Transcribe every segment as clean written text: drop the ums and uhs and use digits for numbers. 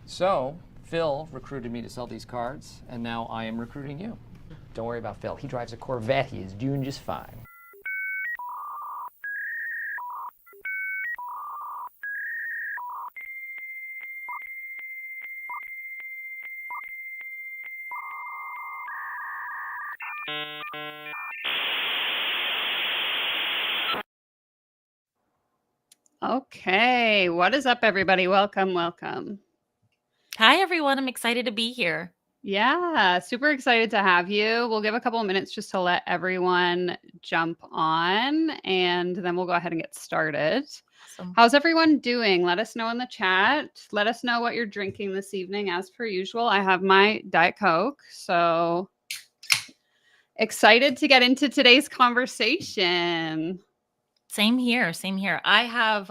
So, Phil recruited me to sell these cards, and now I am recruiting you. Don't worry about Phil. He drives a Corvette. He is doing just fine. Okay, what is up, everybody? Welcome, welcome. Hi, everyone. I'm excited to be here. Yeah, super excited to have you. We'll give a couple of minutes just to let everyone jump on, and then we'll go ahead and get started. Awesome. How's everyone doing? Let us know in the chat. Let us know what you're drinking this evening. As per usual, I have my Diet Coke, so excited to get into today's conversation. Same here. Same here. I have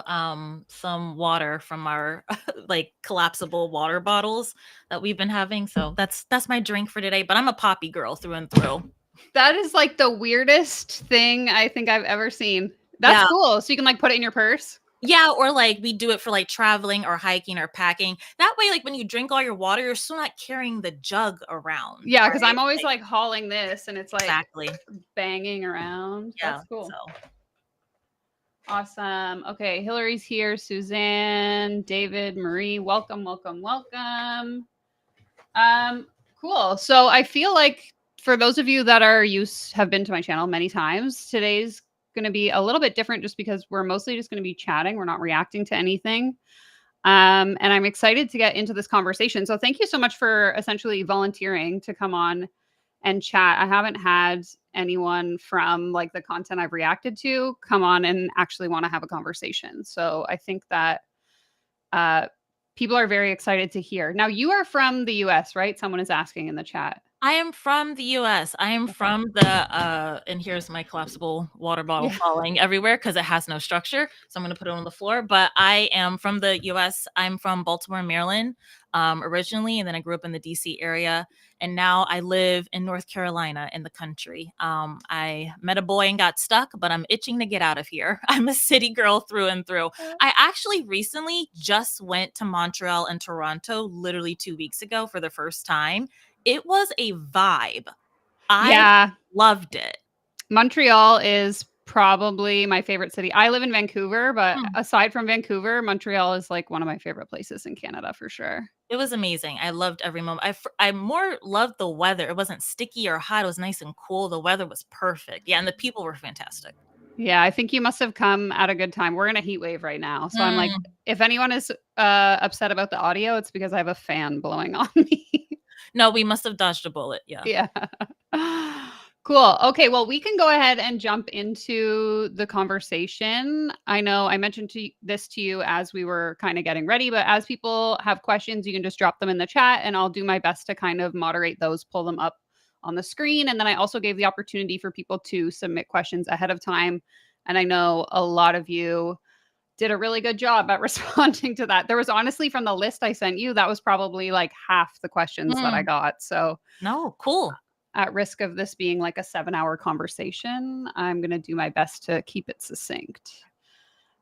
some water from our like collapsible water bottles that we've been having. So that's my drink for today. But I'm a poppy girl through and through. That is like the weirdest thing I think I've ever seen. That's Yeah. cool. So you can like put it in your purse. Yeah, or like we do it for like traveling or hiking or packing. That way, like when you drink all your water, you're still not carrying the jug around. Yeah, because right? I'm always like hauling this and it's like Exactly. banging around. Yeah. That's cool. So Awesome. Okay, Hillary's here. Suzanne, David, Marie, welcome, welcome, welcome. Cool. So I feel like for those of you that have been to my channel many times, today's going to be a little bit different just because we're mostly just going to be chatting. We're not reacting to anything. And I'm excited to get into this conversation. So thank you so much for essentially volunteering to come on and chat. I haven't had anyone from like the content I've reacted to come on and actually want to have a conversation. So I think that people are very excited to hear. Now, you are from the US, right? Someone is asking in the chat. I am from the US. I am from the and here's my collapsible water bottle Yeah. falling everywhere because it has no structure. So I'm gonna put it on the floor. But I am from the US. I'm from Baltimore, Maryland, originally, and then I grew up in the DC area. And now I live in North Carolina in the country. I met a boy and got stuck, but I'm itching to get out of here. I'm a city girl through and through. I actually recently just went to Montreal and Toronto literally 2 weeks ago for the first time. It was a vibe. I loved it. Montreal is probably my favorite city. I live in Vancouver, but Hmm. aside from Vancouver, Montreal is like one of my favorite places in Canada for sure. It was amazing. I loved every moment. I more loved the weather. It wasn't sticky or hot. It was nice and cool. The weather was perfect. Yeah, and the people were fantastic. Yeah, I think you must have come at a good time. We're in a heat wave right now. So I'm like, Mm. if anyone is upset about the audio, it's because I have a fan blowing on me. No, we must have dodged a bullet. Yeah. Yeah. Cool. Okay, well, we can go ahead and jump into the conversation. I know I mentioned this to you as we were kind of getting ready, but as people have questions, you can just drop them in the chat and I'll do my best to kind of moderate those, pull them up on the screen. And then I also gave the opportunity for people to submit questions ahead of time. And I know a lot of you did a really good job at responding to that. There was honestly, from the list I sent you, that was probably like half the questions that I got. So No, cool. at risk of this being like a 7-hour conversation, I'm going to do my best to keep it succinct.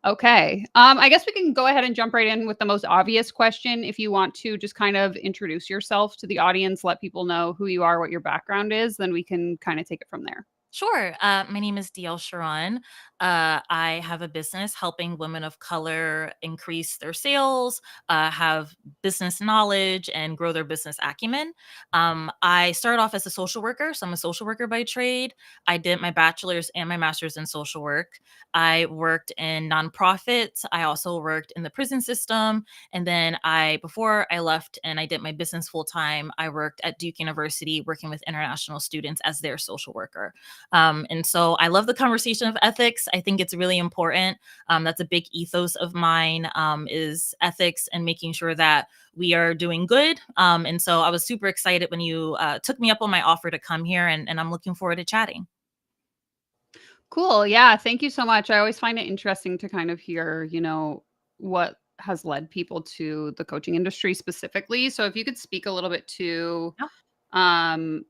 Okay. I guess we can go ahead and jump right in with the most obvious question. If you want to just kind of introduce yourself to the audience, let people know who you are, what your background is, then we can kind of take it from there. Sure. My name is DL Sharon. I have a business helping women of color increase their sales, have business knowledge, and grow their business acumen. I started off as a social worker, so I'm a social worker by trade. I did my bachelor's and my master's in social work. I worked in nonprofits. I also worked in the prison system. And then before I left and I did my business full time, I worked at Duke University working with international students as their social worker. And so I love the conversation of ethics. I think it's really important. That's a big ethos of mine, is ethics and making sure that we are doing good. And so I was super excited when you took me up on my offer to come here, and I'm looking forward to chatting. Cool. Yeah. Thank you so much. I always find it interesting to kind of hear, what has led people to the coaching industry specifically. So if you could speak a little bit to Yeah.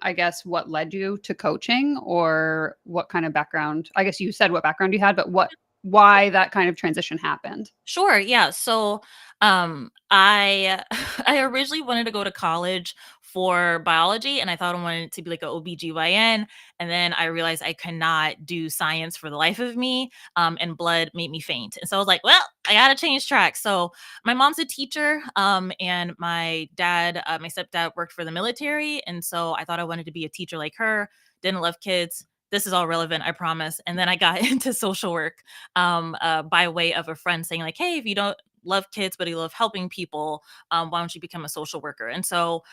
I guess what led you to coaching or what kind of background, I guess you said what background you had, but what why that kind of transition happened. Sure, yeah. So, I I originally wanted to go to college for biology, and I thought I wanted to be like a OBGYN, and then I realized I could not do science for the life of me, and blood made me faint. And so I was like, well, I gotta change track. So my mom's a teacher, and my dad, my stepdad worked for the military, and so I thought I wanted to be a teacher like her. Didn't love kids. This is all relevant, I promise. And then I got into social work by way of a friend saying like, hey, if you don't love kids but you love helping people, why don't you become a social worker? And so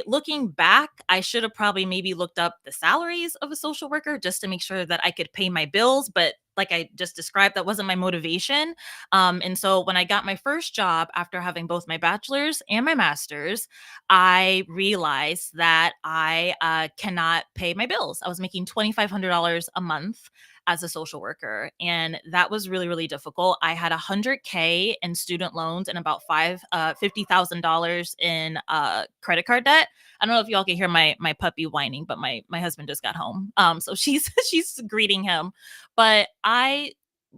looking back, I should have probably maybe looked up the salaries of a social worker just to make sure that I could pay my bills. But like I just described, that wasn't my motivation. And so when I got my first job after having both my bachelor's and my master's, I realized that I cannot pay my bills. I was making $2,500 a month as a social worker. And that was really, really difficult. I had 100K in student loans and about $50,000 in credit card debt. I don't know if y'all can hear my puppy whining, but my husband just got home. So she's she's greeting him. But I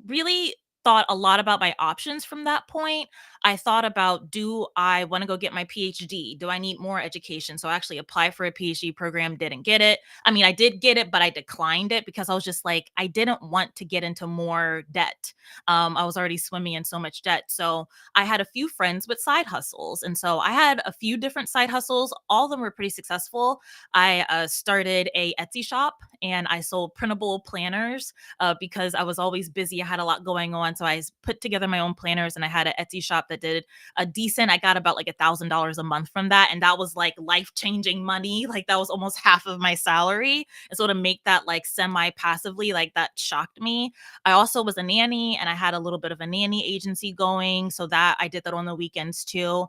really thought a lot about my options from that point. I thought about, do I want to go get my PhD? Do I need more education? So I actually applied for a PhD program, didn't get it. I mean, I did get it, but I declined it because I was just like, I didn't want to get into more debt. I was already swimming in so much debt. So I had a few friends with side hustles. And so I had a few different side hustles. All of them were pretty successful. I started a Etsy shop and I sold printable planners because I was always busy. I had a lot going on. So I put together my own planners and I had an Etsy shop that did a decent, I got about like $1,000 a month from that. And that was like life-changing money. Like that was almost half of my salary. And so to make that like semi-passively, like that shocked me. I also was a nanny and I had a little bit of a nanny agency going. So that I did that on the weekends too.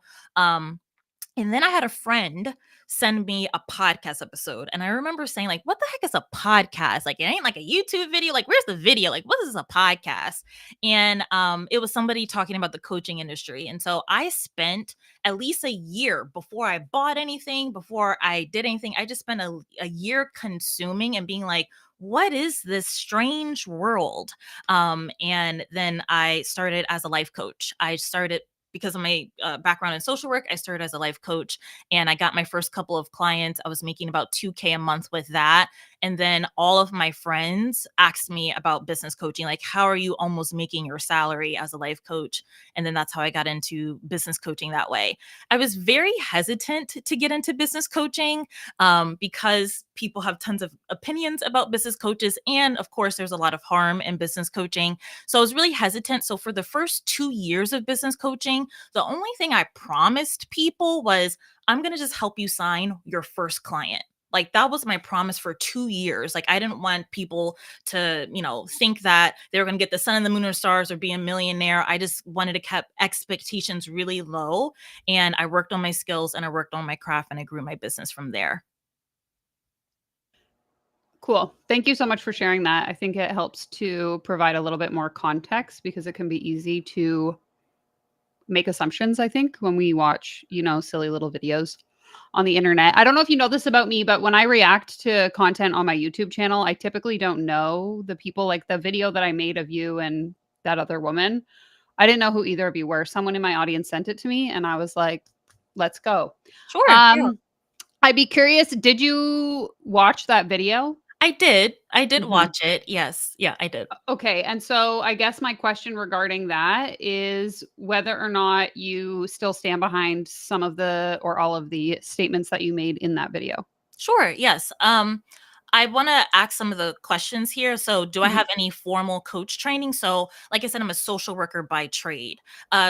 And then I had a friend send me a podcast episode. And I remember saying, like, what the heck is a podcast? Like, it ain't like a YouTube video. Like, where's the video? Like, what is a podcast? And it was somebody talking about the coaching industry. And so I spent at least a year before I bought anything, before I did anything. I just spent a year consuming and being like, what is this strange world? And then I started as a life coach. I started because of my background in social work. I started as a life coach and I got my first couple of clients. I was making about 2K a month with that. And then all of my friends asked me about business coaching, like, how are you almost making your salary as a life coach? And then that's how I got into business coaching that way. I was very hesitant to get into business coaching because people have tons of opinions about business coaches. And of course, there's a lot of harm in business coaching. So I was really hesitant. So for the first 2 years of business coaching, the only thing I promised people was, I'm going to just help you sign your first client. Like that was my promise for 2 years. Like I didn't want people to, think that they were going to get the sun and the moon or stars or be a millionaire. I just wanted to keep expectations really low. And I worked on my skills and I worked on my craft and I grew my business from there. Cool. Thank you so much for sharing that. I think it helps to provide a little bit more context because it can be easy to make assumptions, I think, when we watch, silly little videos on the internet. I don't know if you know this about me, but when I react to content on my YouTube channel, I typically don't know the people. Like the video that I made of you and that other woman, I didn't know who either of you were. Someone in my audience sent it to me and I was like, let's go. Sure. Yeah. I'd be curious, did you watch that video? I did. I did Mhm. watch it. Yes. Yeah, I did. Okay. And so I guess my question regarding that is whether or not you still stand behind some of the or all of the statements that you made in that video. Sure. Yes. I want to ask some of the questions here. So, do I Mhm. have any formal coach training? So, like I said, I'm a social worker by trade.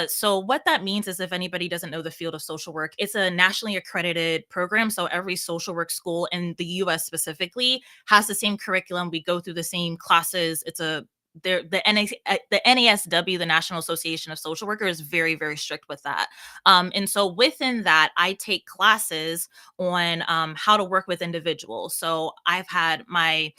So, what that means is if anybody doesn't know the field of social work, it's a nationally accredited program. So, every social work school in the US specifically has the same curriculum. We go through the same classes. It's the NASW, the National Association of Social Workers, is very, very strict with that. And so within that, I take classes on how to work with individuals. So I've had my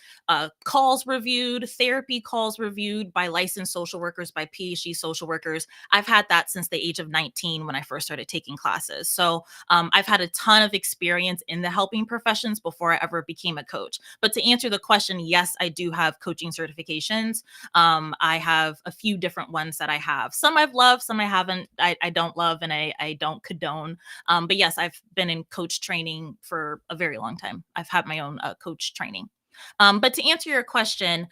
calls reviewed, therapy calls reviewed by licensed social workers, by PhD social workers. I've had that since the age of 19 when I first started taking classes. So I've had a ton of experience in the helping professions before I ever became a coach. But to answer the question, yes, I do have coaching certifications. I have a few different ones that I have. Some I've loved, some I haven't. I don't love, and I don't condone. But yes, I've been in coach training for a very long time. I've had my own coach training. But to answer your question,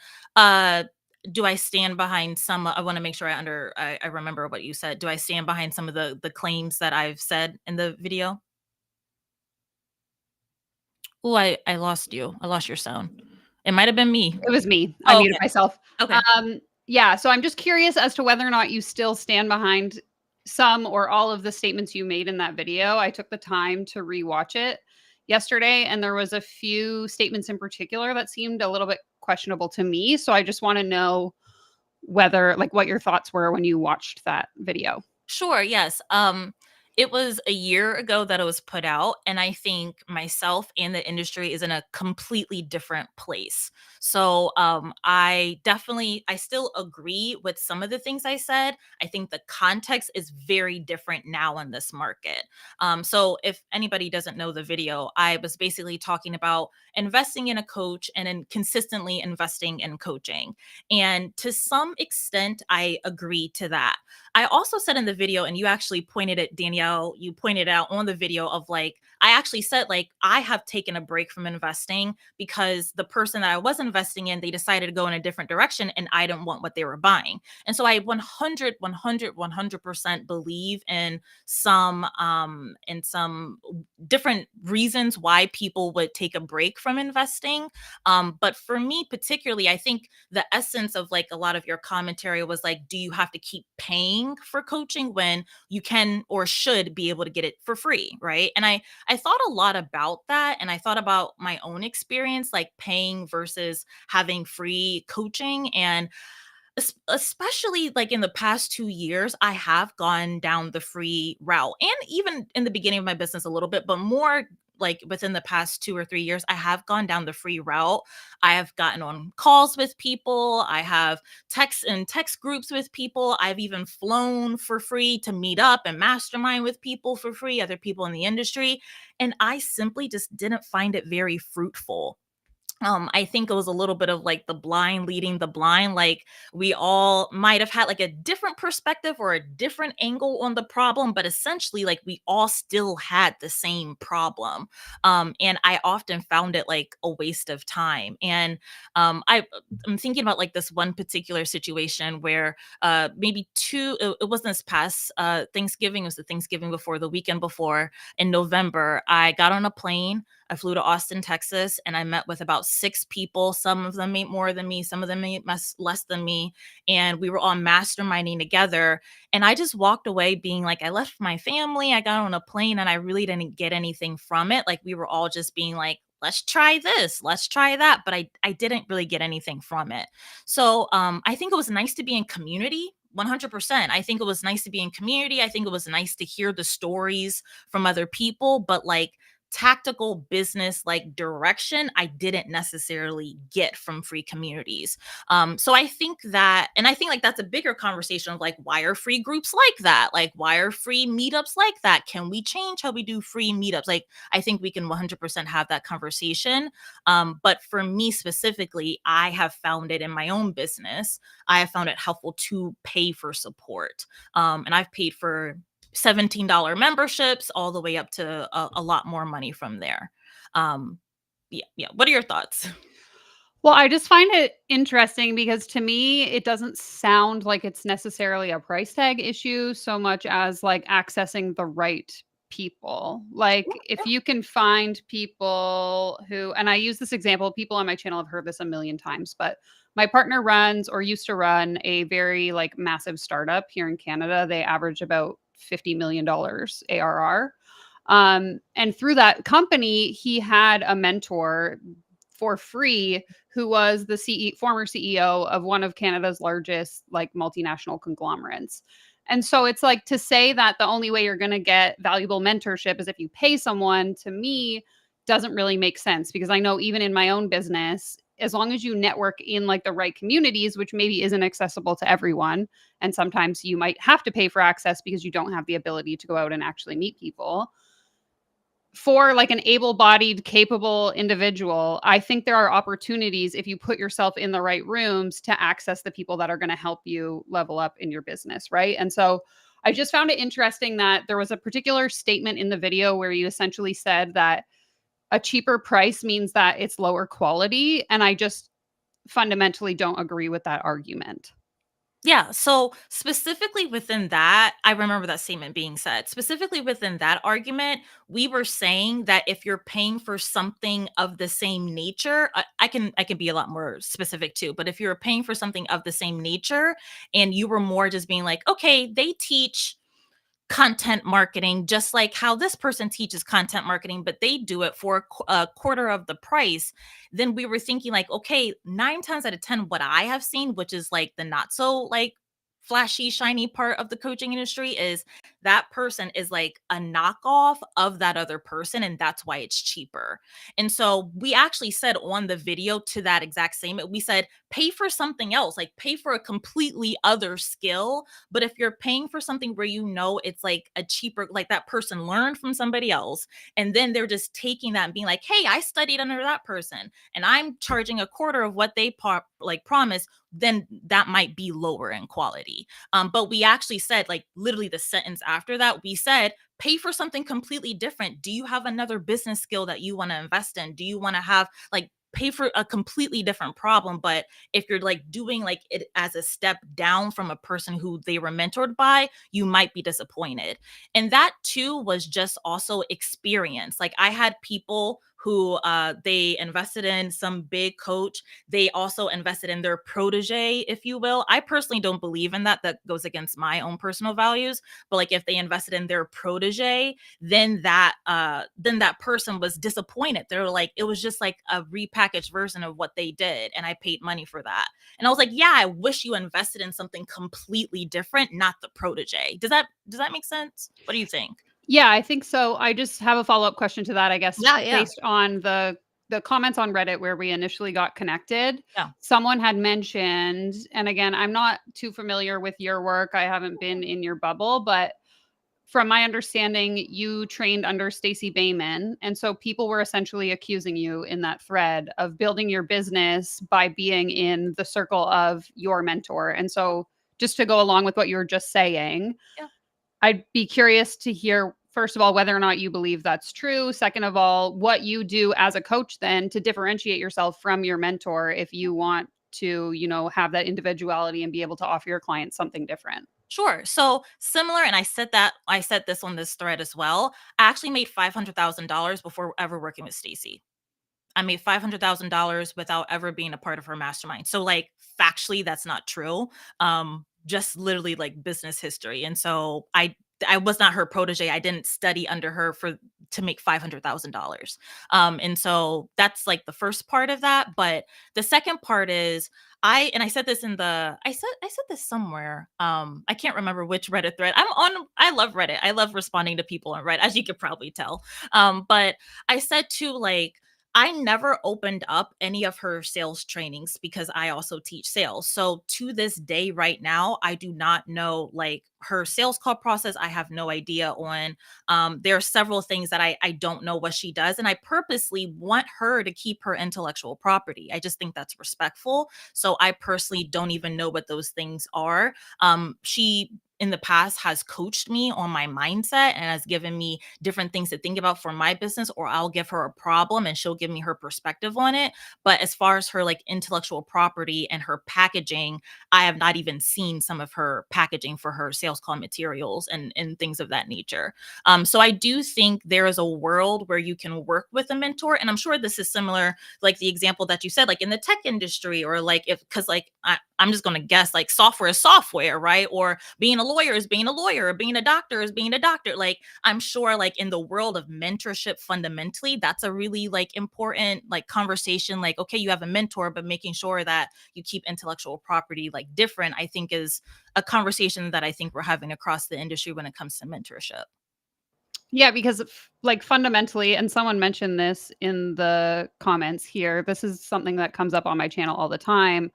do I stand behind some? I want to make sure I remember what you said. Do I stand behind some of the claims that I've said in the video? Oh, I lost you. I lost your sound. It might have been me. It was me. I Oh, muted okay. myself. Okay. Yeah, so I'm just curious as to whether or not you still stand behind some or all of the statements you made in that video. I took the time to rewatch it yesterday, and there was a few statements in particular that seemed a little bit questionable to me. So I just want to know whether, like, what your thoughts were when you watched that video. Sure, yes. It was a year ago that it was put out, and I think myself and the industry is in a completely different place. So, I still agree with some of the things I said. I think the context is very different now in this market. So if anybody doesn't know the video, I was basically talking about investing in a coach and then consistently investing in coaching. And to some extent, I agree to that. I also said in the video, and you actually pointed it, Danielle, you pointed out on the video of like, I actually said, like, I have taken a break from investing because the person that I was investing in, they decided to go in a different direction and I didn't want what they were buying. And so I 100% believe in some different reasons why people would take a break from investing. But for me particularly, I think the essence of like a lot of your commentary was like, do you have to keep paying for coaching when you can or should be able to get it for free, right? And I thought a lot about that, and I thought about my own experience, like paying versus having free coaching. And especially like in the past 2 years, I have gone down the free route, and even in the beginning of my business a little bit, but more like within the past 2 or 3 years, I have gone down the free route. I have gotten on calls with people. I have text groups with people. I've even flown for free to meet up and mastermind with people for free, other people in the industry. And I simply just didn't find it very fruitful. I think it was a little bit of like the blind leading the blind. Like we all might have had like a different perspective or a different angle on the problem, but essentially, like we all still had the same problem. And I often found it like a waste of time. And I'm thinking about like this one particular situation where maybe it wasn't this past Thanksgiving, it was the Thanksgiving before, the weekend before in November. I got on a plane. I flew to Austin, Texas, and I met with about 6 people. Some of them made more than me, some of them made less than me. And we were all masterminding together. And I just walked away being like, I left my family, I got on a plane, and I really didn't get anything from it. Like we were all just being like, let's try this, let's try that. But I didn't really get anything from it. So I think it was nice to be in community. 100%. I think it was nice to be in community. I think it was nice to hear the stories from other people, but like tactical business like direction I didn't necessarily get from free communities. So I think that, and I think like that's a bigger conversation of like, why are free groups like that? Like, why are free meetups like that? Can we change how we do free meetups? Like, I think we can 100% have that conversation. But for me specifically, I have found it in my own business. I have found it helpful to pay for support. And I've paid for $17 memberships all the way up to a lot more money from there. Yeah. What are your thoughts? Well, I just find it interesting because to me, it doesn't sound like it's necessarily a price tag issue so much as like accessing the right people. Like if you can find people who, and I use this example, people on my channel have heard this a million times, but my partner runs or used to run a very like massive startup here in Canada. They average about $50 million ARR. And through that company, he had a mentor for free who was the former CEO of one of Canada's largest like multinational conglomerates. And so it's like to say that the only way you're going to get valuable mentorship is if you pay someone, to me doesn't really make sense, because I know even in my own business, as long as you network in like the right communities, which maybe isn't accessible to everyone, and sometimes you might have to pay for access because you don't have the ability to go out and actually meet people. for like an able-bodied, capable individual, I think there are opportunities if you put yourself in the right rooms to access the people that are going to help you level up in your business, right? And so I just found it interesting that there was a particular statement in the video where you essentially said that a cheaper price means that it's lower quality, and I just fundamentally don't agree with that argument. Yeah, so specifically within that, I remember that statement being said. Specifically within that argument, we were saying that if you're paying for something of the same nature, I can be a lot more specific too, but if you're paying for something of the same nature and you were more just being like, okay, they teach content marketing just like how this person teaches content marketing, but they do it for a quarter of the price, then we were thinking like, okay, 9 times out of 10 what I have seen, which is like the not so like flashy shiny part of the coaching industry, is that person is like a knockoff of that other person, and that's why it's cheaper. And so we actually said on the video to that exact same, we said pay for something else, like pay for a completely other skill. But if you're paying for something where you know it's like a cheaper, like that person learned from somebody else, and then they're just taking that and being like, hey, I studied under that person and I'm charging a quarter of what they promised, then that might be lower in quality. But we actually said, like literally the sentence after that, we said, pay for something completely different. Do you have another business skill that you want to invest in? Do you want to have like pay for a completely different problem? But if you're like doing like it as a step down from a person who they were mentored by, you might be disappointed. And that too was just also experience. Like I had people who they invested in some big coach. They also invested in their protege, if you will. I personally don't believe in that. That goes against my own personal values. But like if they invested in their protege, then that person was disappointed. They were like, it was just like a repackaged version of what they did, and I paid money for that. And I was like, yeah, I wish you invested in something completely different, not the protege. Does that make sense? What do you think? Yeah, I think so. I just have a follow-up question to that, I guess, Yeah. based on the comments on Reddit where we initially got connected. Yeah. Someone had mentioned, and again, I'm not too familiar with your work. I haven't been in your bubble, but from my understanding, you trained under Stacey Bayman. And so people were essentially accusing you in that thread of building your business by being in the circle of your mentor. And so just to go along with what you were just saying, Yeah. I'd be curious to hear, first of all, whether or not you believe that's true. Second of all, what you do as a coach then to differentiate yourself from your mentor if you want to, have that individuality and be able to offer your clients something different. Sure. So similar, and I said this on this thread as well. I actually made $500,000 before ever working with Stacy. I made $500,000 without ever being a part of her mastermind. So like factually, that's not true. Just literally like business history. And so I was not her protege. I didn't study under her to make $500,000. And so that's like the first part of that. But the second part is I said this I said this somewhere. I can't remember which Reddit thread. I love Reddit. I love responding to people on Reddit, as you could probably tell. But I said too, like, I never opened up any of her sales trainings because I also teach sales. So to this day, right now, I do not know like her sales call process. I have no idea on. There are several things that I don't know what she does. And I purposely want her to keep her intellectual property. I just think that's respectful. So I personally don't even know what those things are. She in the past has coached me on my mindset and has given me different things to think about for my business, or I'll give her a problem and she'll give me her perspective on it. But as far as her like intellectual property and her packaging, I have not even seen some of her packaging for her sales call materials and things of that nature. So I do think there is a world where you can work with a mentor. And I'm sure this is similar, like the example that you said, like in the tech industry, or like because like I'm just going to guess like software is software, right? Or being a lawyer is being a lawyer, or being a doctor is being a doctor. Like I'm sure like in the world of mentorship, fundamentally, that's a really like important like conversation. Like, okay, you have a mentor, but making sure that you keep intellectual property like different, I think is a conversation that I think we're having across the industry when it comes to mentorship. Yeah, because like fundamentally, and someone mentioned this in the comments here, this is something that comes up on my channel all the time.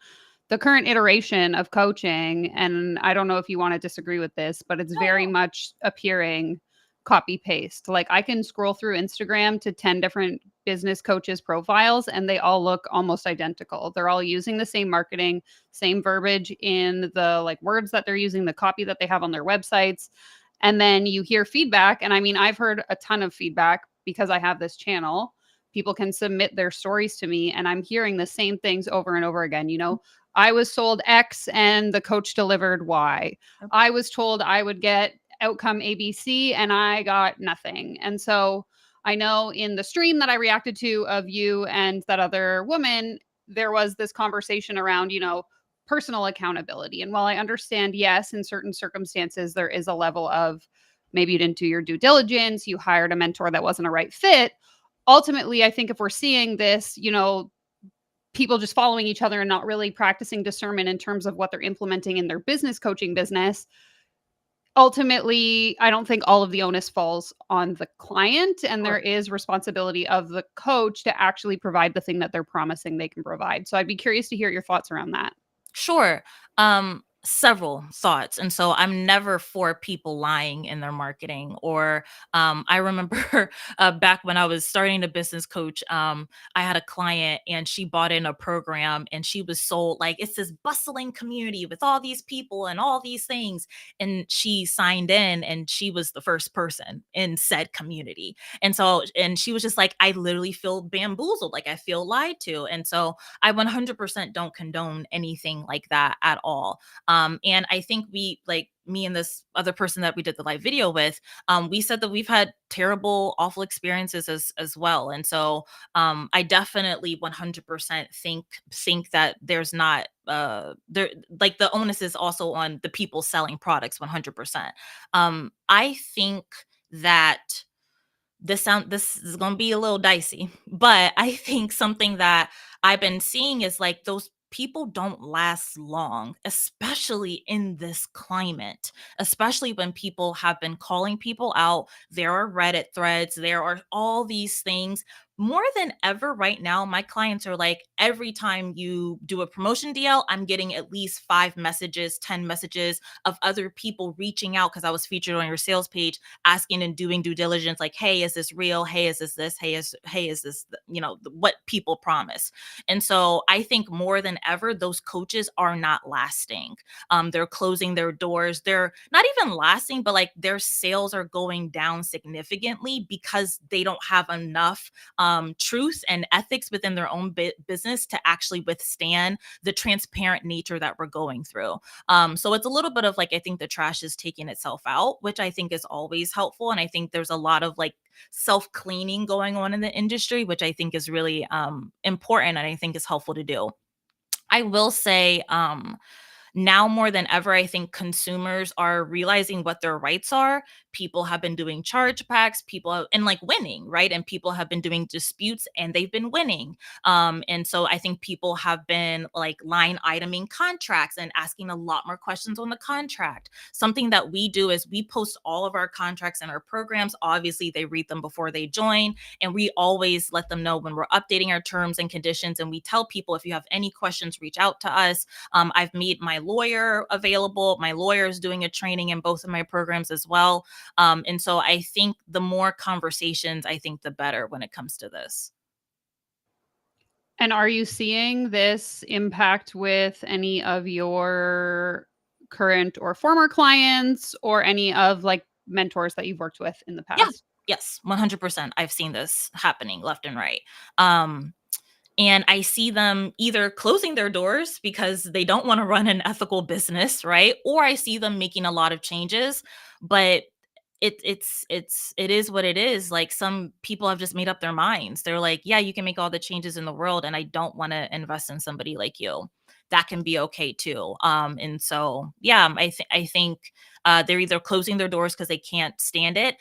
The current iteration of coaching, and I don't know if you want to disagree with this, but it's very much appearing copy paste. Like I can scroll through Instagram to 10 different business coaches profiles and they all look almost identical. They're all using the same marketing, same verbiage in the like words that they're using, the copy that they have on their websites. And then you hear feedback. And I mean, I've heard a ton of feedback because I have this channel. People can submit their stories to me and I'm hearing the same things over and over again. You know, I was sold X and the coach delivered Y. I was told I would get outcome ABC and I got nothing. And so I know in the stream that I reacted to of you and that other woman, there was this conversation around, you know, personal accountability. And while I understand, yes, in certain circumstances, there is a level of maybe you didn't do your due diligence, you hired a mentor that wasn't a right fit. Ultimately, I think if we're seeing this, you know, people just following each other and not really practicing discernment in terms of what they're implementing in their business coaching business, ultimately, I don't think all of the onus falls on the client, and there is responsibility of the coach to actually provide the thing that they're promising they can provide. So I'd be curious to hear your thoughts around that. Sure. Several thoughts. And so I'm never for people lying in their marketing. Or I remember back when I was starting a business coach, I had a client and she bought in a program and she was sold like it's this bustling community with all these people and all these things. And she signed in and she was the first person in said community. And so, and she was just like, I literally feel bamboozled, like I feel lied to. And so I 100% don't condone anything like that at all. And I think we, like me and this other person that we did the live video with, we said that we've had terrible, awful experiences as well. And so I definitely 100% think that there's not there, like the onus is also on the people selling products 100%. I think that this is going to be a little dicey, but I think something that I've been seeing is like those people don't last long, especially in this climate, especially when people have been calling people out. There are Reddit threads, there are all these things. More than ever right now, my clients are like, every time you do a promotion deal, I'm getting at least 5 messages, 10 messages of other people reaching out because I was featured on your sales page, asking and doing due diligence, like, hey, is this real? Hey, is this? Hey, is this, what people promise? And so I think more than ever, those coaches are not lasting. They're closing their doors. They're not even lasting, but like their sales are going down significantly because they don't have enough truth and ethics within their own business to actually withstand the transparent nature that we're going through. So it's a little bit of like, I think the trash is taking itself out, which I think is always helpful. And I think there's a lot of like self-cleaning going on in the industry, which I think is really important and I think is helpful to do. I will say, now more than ever, I think consumers are realizing what their rights are. People have been doing chargebacks, and like winning, right? And people have been doing disputes and they've been winning. And so I think people have been like line iteming contracts and asking a lot more questions on the contract. Something that we do is we post all of our contracts in our programs. Obviously, they read them before they join, and we always let them know when we're updating our terms and conditions. And we tell people, if you have any questions, reach out to us. I've made my lawyer available. My lawyer is doing a training in both of my programs as well. And so I think the more conversations, I think the better when it comes to this. And are you seeing this impact with any of your current or former clients or any of like mentors that you've worked with in the past? Yeah. Yes, 100%. I've seen this happening left and right. And I see them either closing their doors because they don't want to run an ethical business, right? Or I see them making a lot of changes, but it is what it is. Like some people have just made up their minds. They're like, yeah, you can make all the changes in the world, and I don't want to invest in somebody like you. That can be okay too. And so yeah, I think they're either closing their doors because they can't stand it.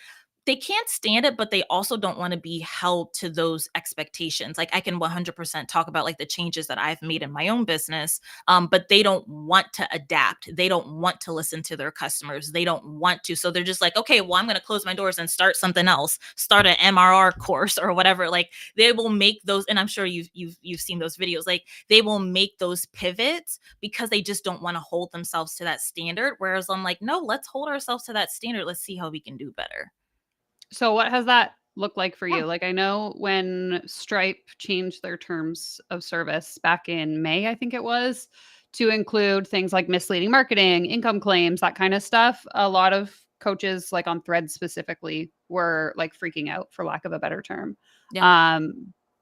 They can't stand it, but they also don't want to be held to those expectations. Like I can 100% talk about like the changes that I've made in my own business, but they don't want to adapt. They don't want to listen to their customers. They don't want to. So they're just like, okay, well, I'm going to close my doors and start something else, start an MRR course or whatever. Like they will make those, and I'm sure you've seen those videos. Like they will make those pivots because they just don't want to hold themselves to that standard. Whereas I'm like, no, let's hold ourselves to that standard. Let's see how we can do better. So what has that looked like for Yeah. you? Like I know when Stripe changed their terms of service back in May, I think it was, to include things like misleading marketing, income claims, that kind of stuff. A lot of coaches, like on Threads specifically, were like freaking out, for lack of a better term. Yeah.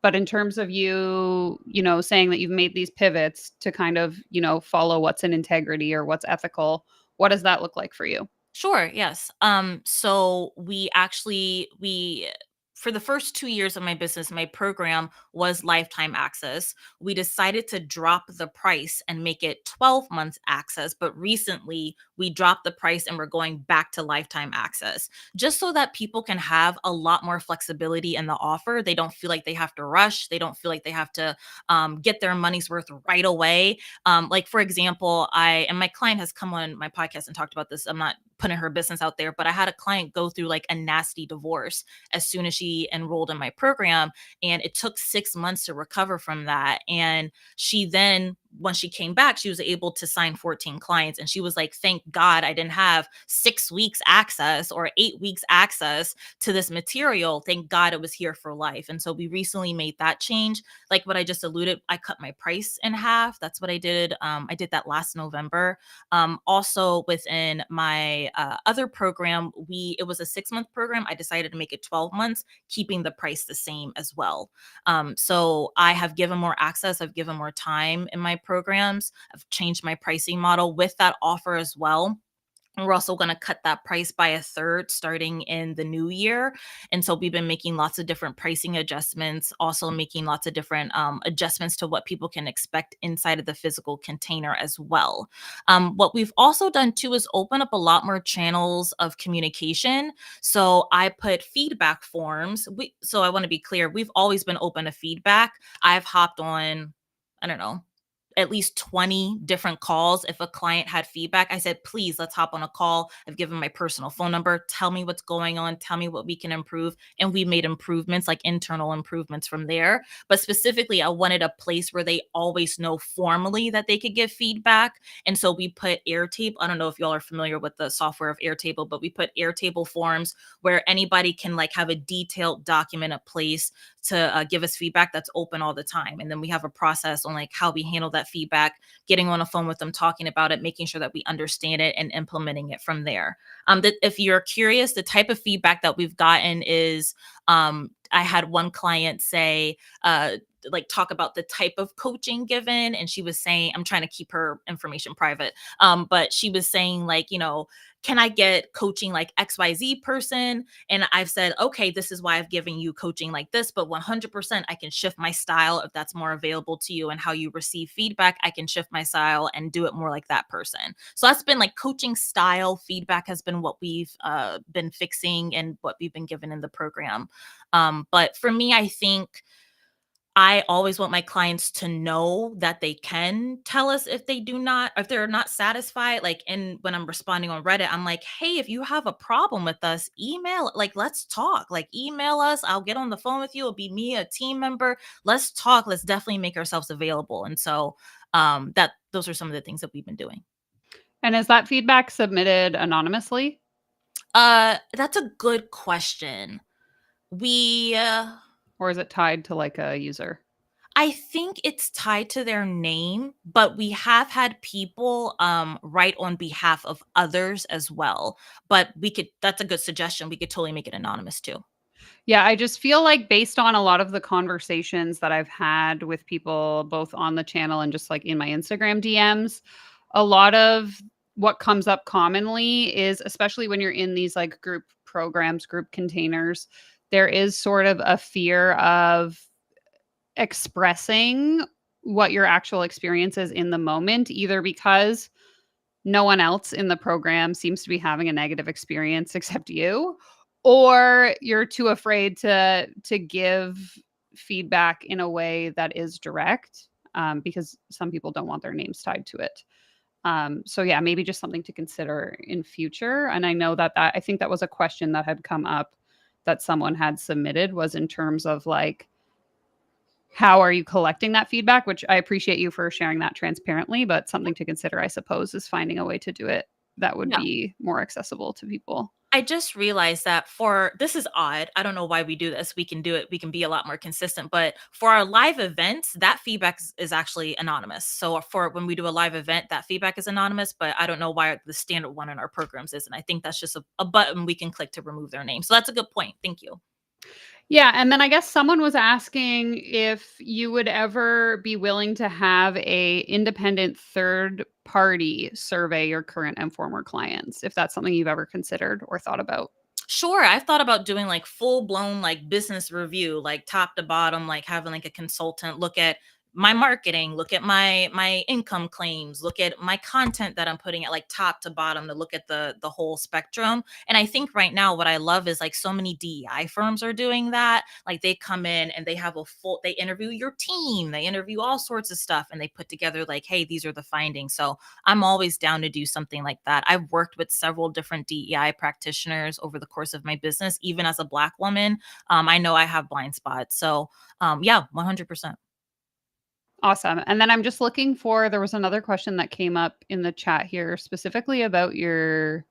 But in terms of you, saying that you've made these pivots to kind of, follow what's in integrity or what's ethical, what does that look like for you? Sure, yes. So we for the first 2 years of my business, my program was lifetime access. We decided to drop the price and make it 12 months access, but recently we dropped the price and we're going back to lifetime access just so that people can have a lot more flexibility in the offer. They don't feel like they have to rush. They don't feel like they have to get their money's worth right away. Like for example, and my client has come on my podcast and talked about this. I'm not putting her business out there, but I had a client go through like a nasty divorce as soon as she enrolled in my program. And it took 6 months to recover from that. And she then, when she came back, she was able to sign 14 clients. And she was like, thank God I didn't have 6 weeks access or 8 weeks access to this material. Thank God it was here for life. And so we recently made that change. Like what I just alluded, I cut my price in half. That's what I did. I did that last November. Also within my other program, it was a 6-month program. I decided to make it 12 months, keeping the price the same as well. So I have given more access. I've given more time in my programs. I've changed my pricing model with that offer as well. And we're also going to cut that price by a third starting in the new year. And so we've been making lots of different pricing adjustments, also making lots of different adjustments to what people can expect inside of the physical container as well. What we've also done too is open up a lot more channels of communication. So I put feedback forms. So I want to be clear, we've always been open to feedback. I've hopped on, I don't know, at least 20 different calls. If a client had feedback, I said, please, let's hop on a call. I've given my personal phone number. Tell me what's going on. Tell me what we can improve. And we made improvements, like internal improvements from there. But specifically, I wanted a place where they always know formally that they could give feedback. And so we put Airtable. I don't know if y'all are familiar with the software of Airtable, but we put Airtable forms where anybody can like have a detailed document, a place to give us feedback that's open all the time. And then we have a process on like how we handle that feedback, getting on a phone with them, talking about it, making sure that we understand it and implementing it from there. If you're curious, the type of feedback that we've gotten is, I had one client say, like talk about the type of coaching given. And she was saying, I'm trying to keep her information private. But she was saying like, can I get coaching like XYZ person? And I've said, okay, this is why I've given you coaching like this, but 100% I can shift my style if that's more available to you and how you receive feedback. I can shift my style and do it more like that person. So that's been like coaching style feedback has been what we've been fixing and what we've been given in the program. But for me, I think I always want my clients to know that they can tell us if they're not satisfied. Like, and when I'm responding on Reddit, I'm like, hey, if you have a problem with us, email, like, let's talk, like email us. I'll get on the phone with you. It'll be me, a team member. Let's talk. Let's definitely make ourselves available. And so those are some of the things that we've been doing. And is that feedback submitted anonymously? That's a good question. Or is it tied to like a user? I think it's tied to their name, but we have had people write on behalf of others as well. But that's a good suggestion. We could totally make it anonymous too. Yeah, I just feel like based on a lot of the conversations that I've had with people both on the channel and just like in my Instagram DMs, a lot of what comes up commonly is, especially when you're in these like group programs, group containers, there is sort of a fear of expressing what your actual experience is in the moment, either because no one else in the program seems to be having a negative experience except you, or you're too afraid to give feedback in a way that is direct, because some people don't want their names tied to it. So yeah, maybe just something to consider in future. And I know that I think that was a question that had come up that someone had submitted, was in terms of like, how are you collecting that feedback? Which I appreciate you for sharing that transparently, but something to consider, I suppose, is finding a way to do it that would Yeah. be more accessible to people. I just realized that this is odd. I don't know why we do this. We can do it. We can be a lot more consistent. But for our live events, that feedback is actually anonymous. So for when we do a live event, that feedback is anonymous. But I don't know why the standard one in our programs isn't. I think that's just a button we can click to remove their name. So that's a good point. Thank you. Yeah, and then I guess someone was asking if you would ever be willing to have a independent third party survey your current and former clients, if that's something you've ever considered or thought about. Sure, I've thought about doing like full blown like business review, like top to bottom, like having like a consultant look at my marketing, look at my income claims, look at my content that I'm putting at like top to bottom to look at the whole spectrum. And I think right now what I love is like so many DEI firms are doing that. Like they come in and they have they interview your team, they interview all sorts of stuff and they put together like, hey, these are the findings. So I'm always down to do something like that. I've worked with several different DEI practitioners over the course of my business, even as a Black woman. I know I have blind spots. So yeah, 100%. Awesome. And then I'm just looking there was another question that came up in the chat here specifically about your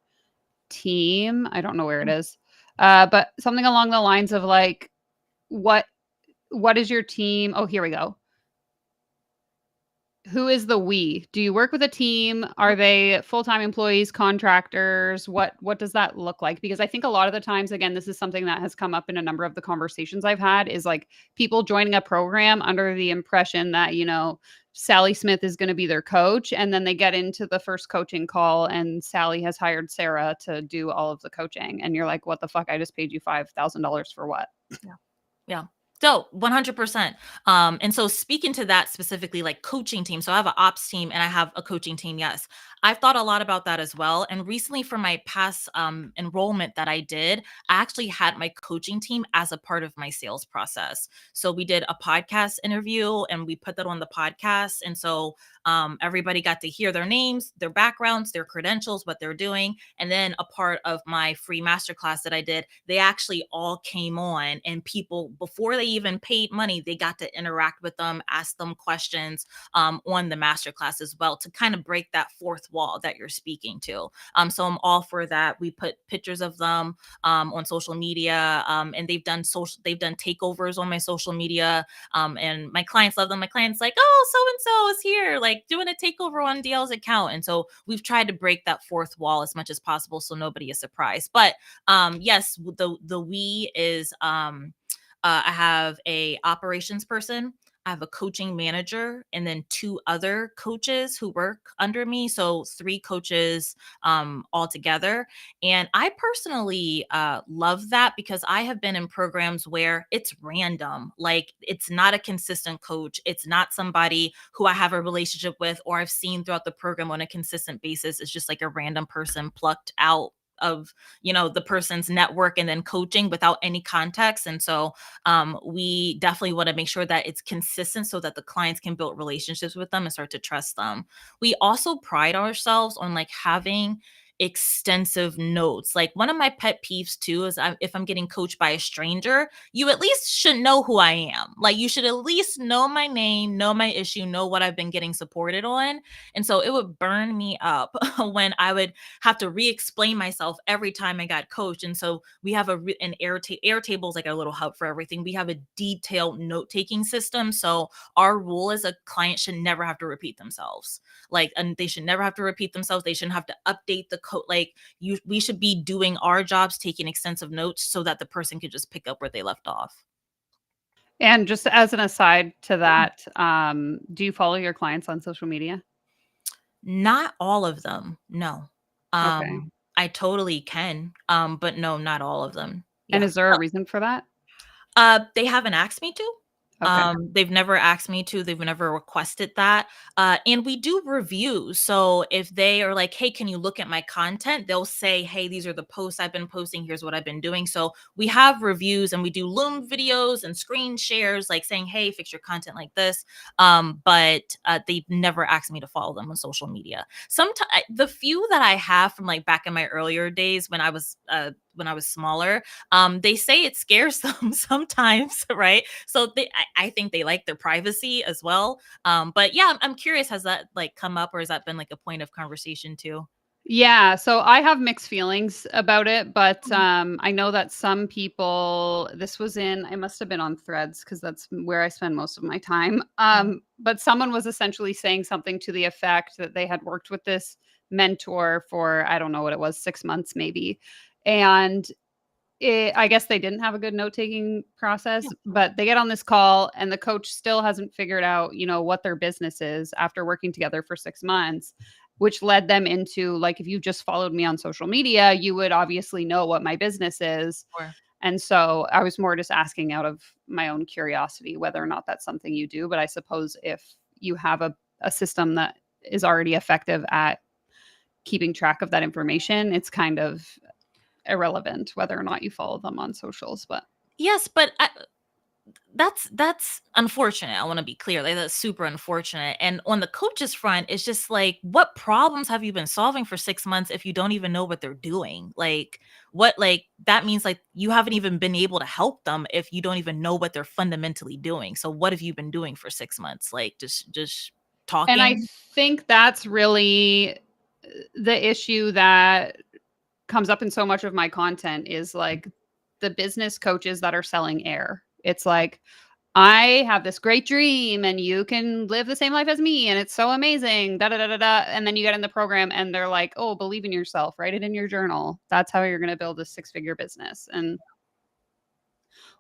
team. I don't know where it is. But something along the lines of like, what is your team? Oh, here we go. Who is the we? Do you work with a team? Are they full-time employees, contractors? What does that look like? Because I think a lot of the times, again, this is something that has come up in a number of the conversations I've had, is like people joining a program under the impression that, Sally Smith is going to be their coach. And then they get into the first coaching call and Sally has hired Sarah to do all of the coaching. And you're like, what the fuck? I just paid you $5,000 for what? Yeah. So 100%. And so speaking to that specifically, like coaching team. So I have an ops team and I have a coaching team. Yes. I've thought a lot about that as well. And recently for my past enrollment that I did, I actually had my coaching team as a part of my sales process. So we did a podcast interview and we put that on the podcast. And so everybody got to hear their names, their backgrounds, their credentials, what they're doing. And then a part of my free masterclass that I did, they actually all came on and people, before they even paid money, they got to interact with them, ask them questions on the masterclass as well to kind of break that fourth wall that you're speaking to. So I'm all for that. We put pictures of them on social media and they've done takeovers on my social media and my clients love them. My clients like, oh, so-and-so is here, like doing a takeover on DL's account. And so we've tried to break that fourth wall as much as possible so nobody is surprised. But yes, the we is I have a operations person, I have a coaching manager, and then 2 other coaches who work under me. So 3 coaches altogether. And I personally love that because I have been in programs where it's random. Like it's not a consistent coach. It's not somebody who I have a relationship with or I've seen throughout the program on a consistent basis. It's just like a random person plucked out of the person's network and then coaching without any context. And so we definitely want to make sure that it's consistent so that the clients can build relationships with them and start to trust them. We also pride ourselves on like having extensive notes. Like one of my pet peeves too is if I'm getting coached by a stranger, you at least should know who I am. Like you should at least know my name, know my issue, know what I've been getting supported on. And so it would burn me up when I would have to re-explain myself every time I got coached. And so we have an Airtable is like a little hub for everything. We have a detailed note-taking system. So our rule is a client should never have to repeat themselves. And they should never have to repeat themselves. They shouldn't have to update the code. We should be doing our jobs, taking extensive notes so that the person can just pick up where they left off. And just as an aside to that, do you follow your clients on social media? Not all of them. No. Okay. I totally can. But no, not all of them. And Yeah. is there a reason for that? They haven't asked me to. Okay. They've never asked me to. They've never requested that. And we do reviews. So if they are like, hey, can you look at my content? They'll say, hey, these are the posts I've been posting. Here's what I've been doing. So we have reviews and we do Loom videos and screen shares, like saying, hey, fix your content like this. But they've never asked me to follow them on social media. Sometimes the few that I have from like back in my earlier days when I was smaller, they say it scares them sometimes, right? So I think they like their privacy as well. But yeah, I'm curious, has that like come up or has that been like a point of conversation too? Yeah, so I have mixed feelings about it, but I know that some people, this was it must have been on Threads because that's where I spend most of my time. But someone was essentially saying something to the effect that they had worked with this mentor for, I don't know what it was, 6 months maybe. And I guess they didn't have a good note-taking process, Yeah. but they get on this call and the coach still hasn't figured out, what their business is after working together for 6 months, which led them into like, if you just followed me on social media, you would obviously know what my business is. Or And so I was more just asking out of my own curiosity whether or not that's something you do. But I suppose if you have a system that is already effective at keeping track of that information, it's kind of irrelevant whether or not you follow them on socials. But yes, but that's unfortunate. I want to be clear. Like, that's super unfortunate. And on the coaches front, it's just like, what problems have you been solving for 6 months if you don't even know what they're doing? Like, that means like you haven't even been able to help them if you don't even know what they're fundamentally doing. So what have you been doing for 6 months? Like, just and I talking? think that's really the issue that comes up in so much of my content is like the business coaches that are selling air. It's like, I have this great dream and you can live the same life as me and it's so amazing. Da da da da da. And then you get in the program and they're like, oh, believe in yourself, write it in your journal. That's how you're going to build a 6-figure business. And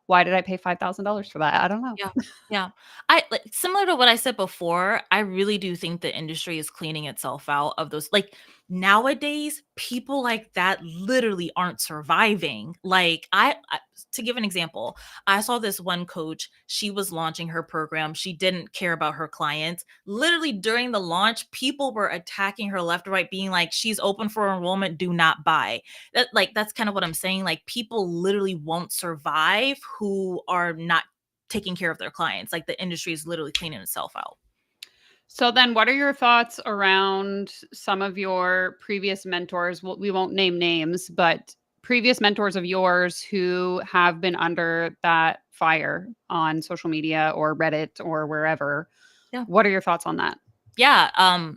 why did I pay $5,000 for that? I don't know. Yeah. Yeah. I like, similar to what I said before, I really do think the industry is cleaning itself out of those. Like, nowadays, people like that literally aren't surviving. Like, to give an example, I saw this one coach, she was launching her program. She didn't care about her clients. Literally during the launch, people were attacking her left or right, being like, she's open for enrollment, do not buy. That's kind of what I'm saying. Like, people literally won't survive who are not taking care of their clients. Like, the industry is literally cleaning itself out. So then what are your thoughts around some of your previous mentors? We won't name names, but previous mentors of yours who have been under that fire on social media or Reddit or wherever. Yeah. What are your thoughts on that? Yeah,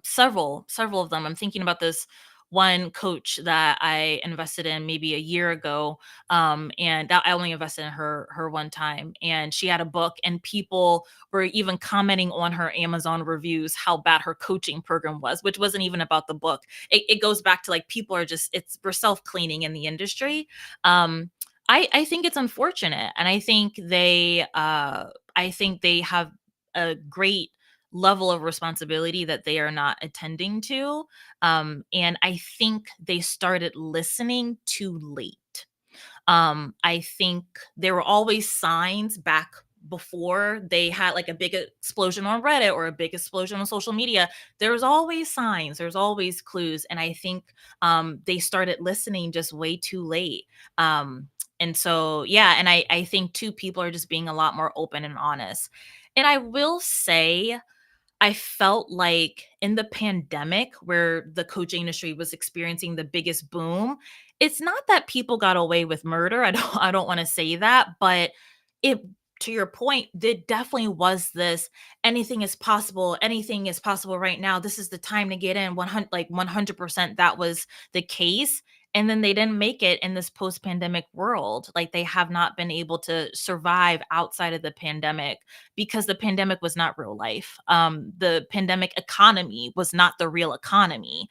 several of them. I'm thinking about this one coach that I invested in maybe a year ago, and I only invested in her one time, and she had a book, and people were even commenting on her Amazon reviews how bad her coaching program was, which wasn't even about the book. It goes back to like, people are just, we're self cleaning in the industry. I think it's unfortunate, and I think they have a great level of responsibility that they are not attending to. And I think they started listening too late. I think there were always signs back before they had like a big explosion on Reddit or a big explosion on social media. There's always signs, there's always clues. And I think they started listening just way too late. And so, yeah, and I think too, people are just being a lot more open and honest. And I will say, I felt like in the pandemic, where the coaching industry was experiencing the biggest boom, it's not that people got away with murder. I don't want to say that, but it, to your point, there definitely was this, anything is possible right now. This is the time to get in. 100%, that was the case. And then they didn't make it in this post-pandemic world. Like, they have not been able to survive outside of the pandemic, because the pandemic was not real life. The pandemic economy was not the real economy.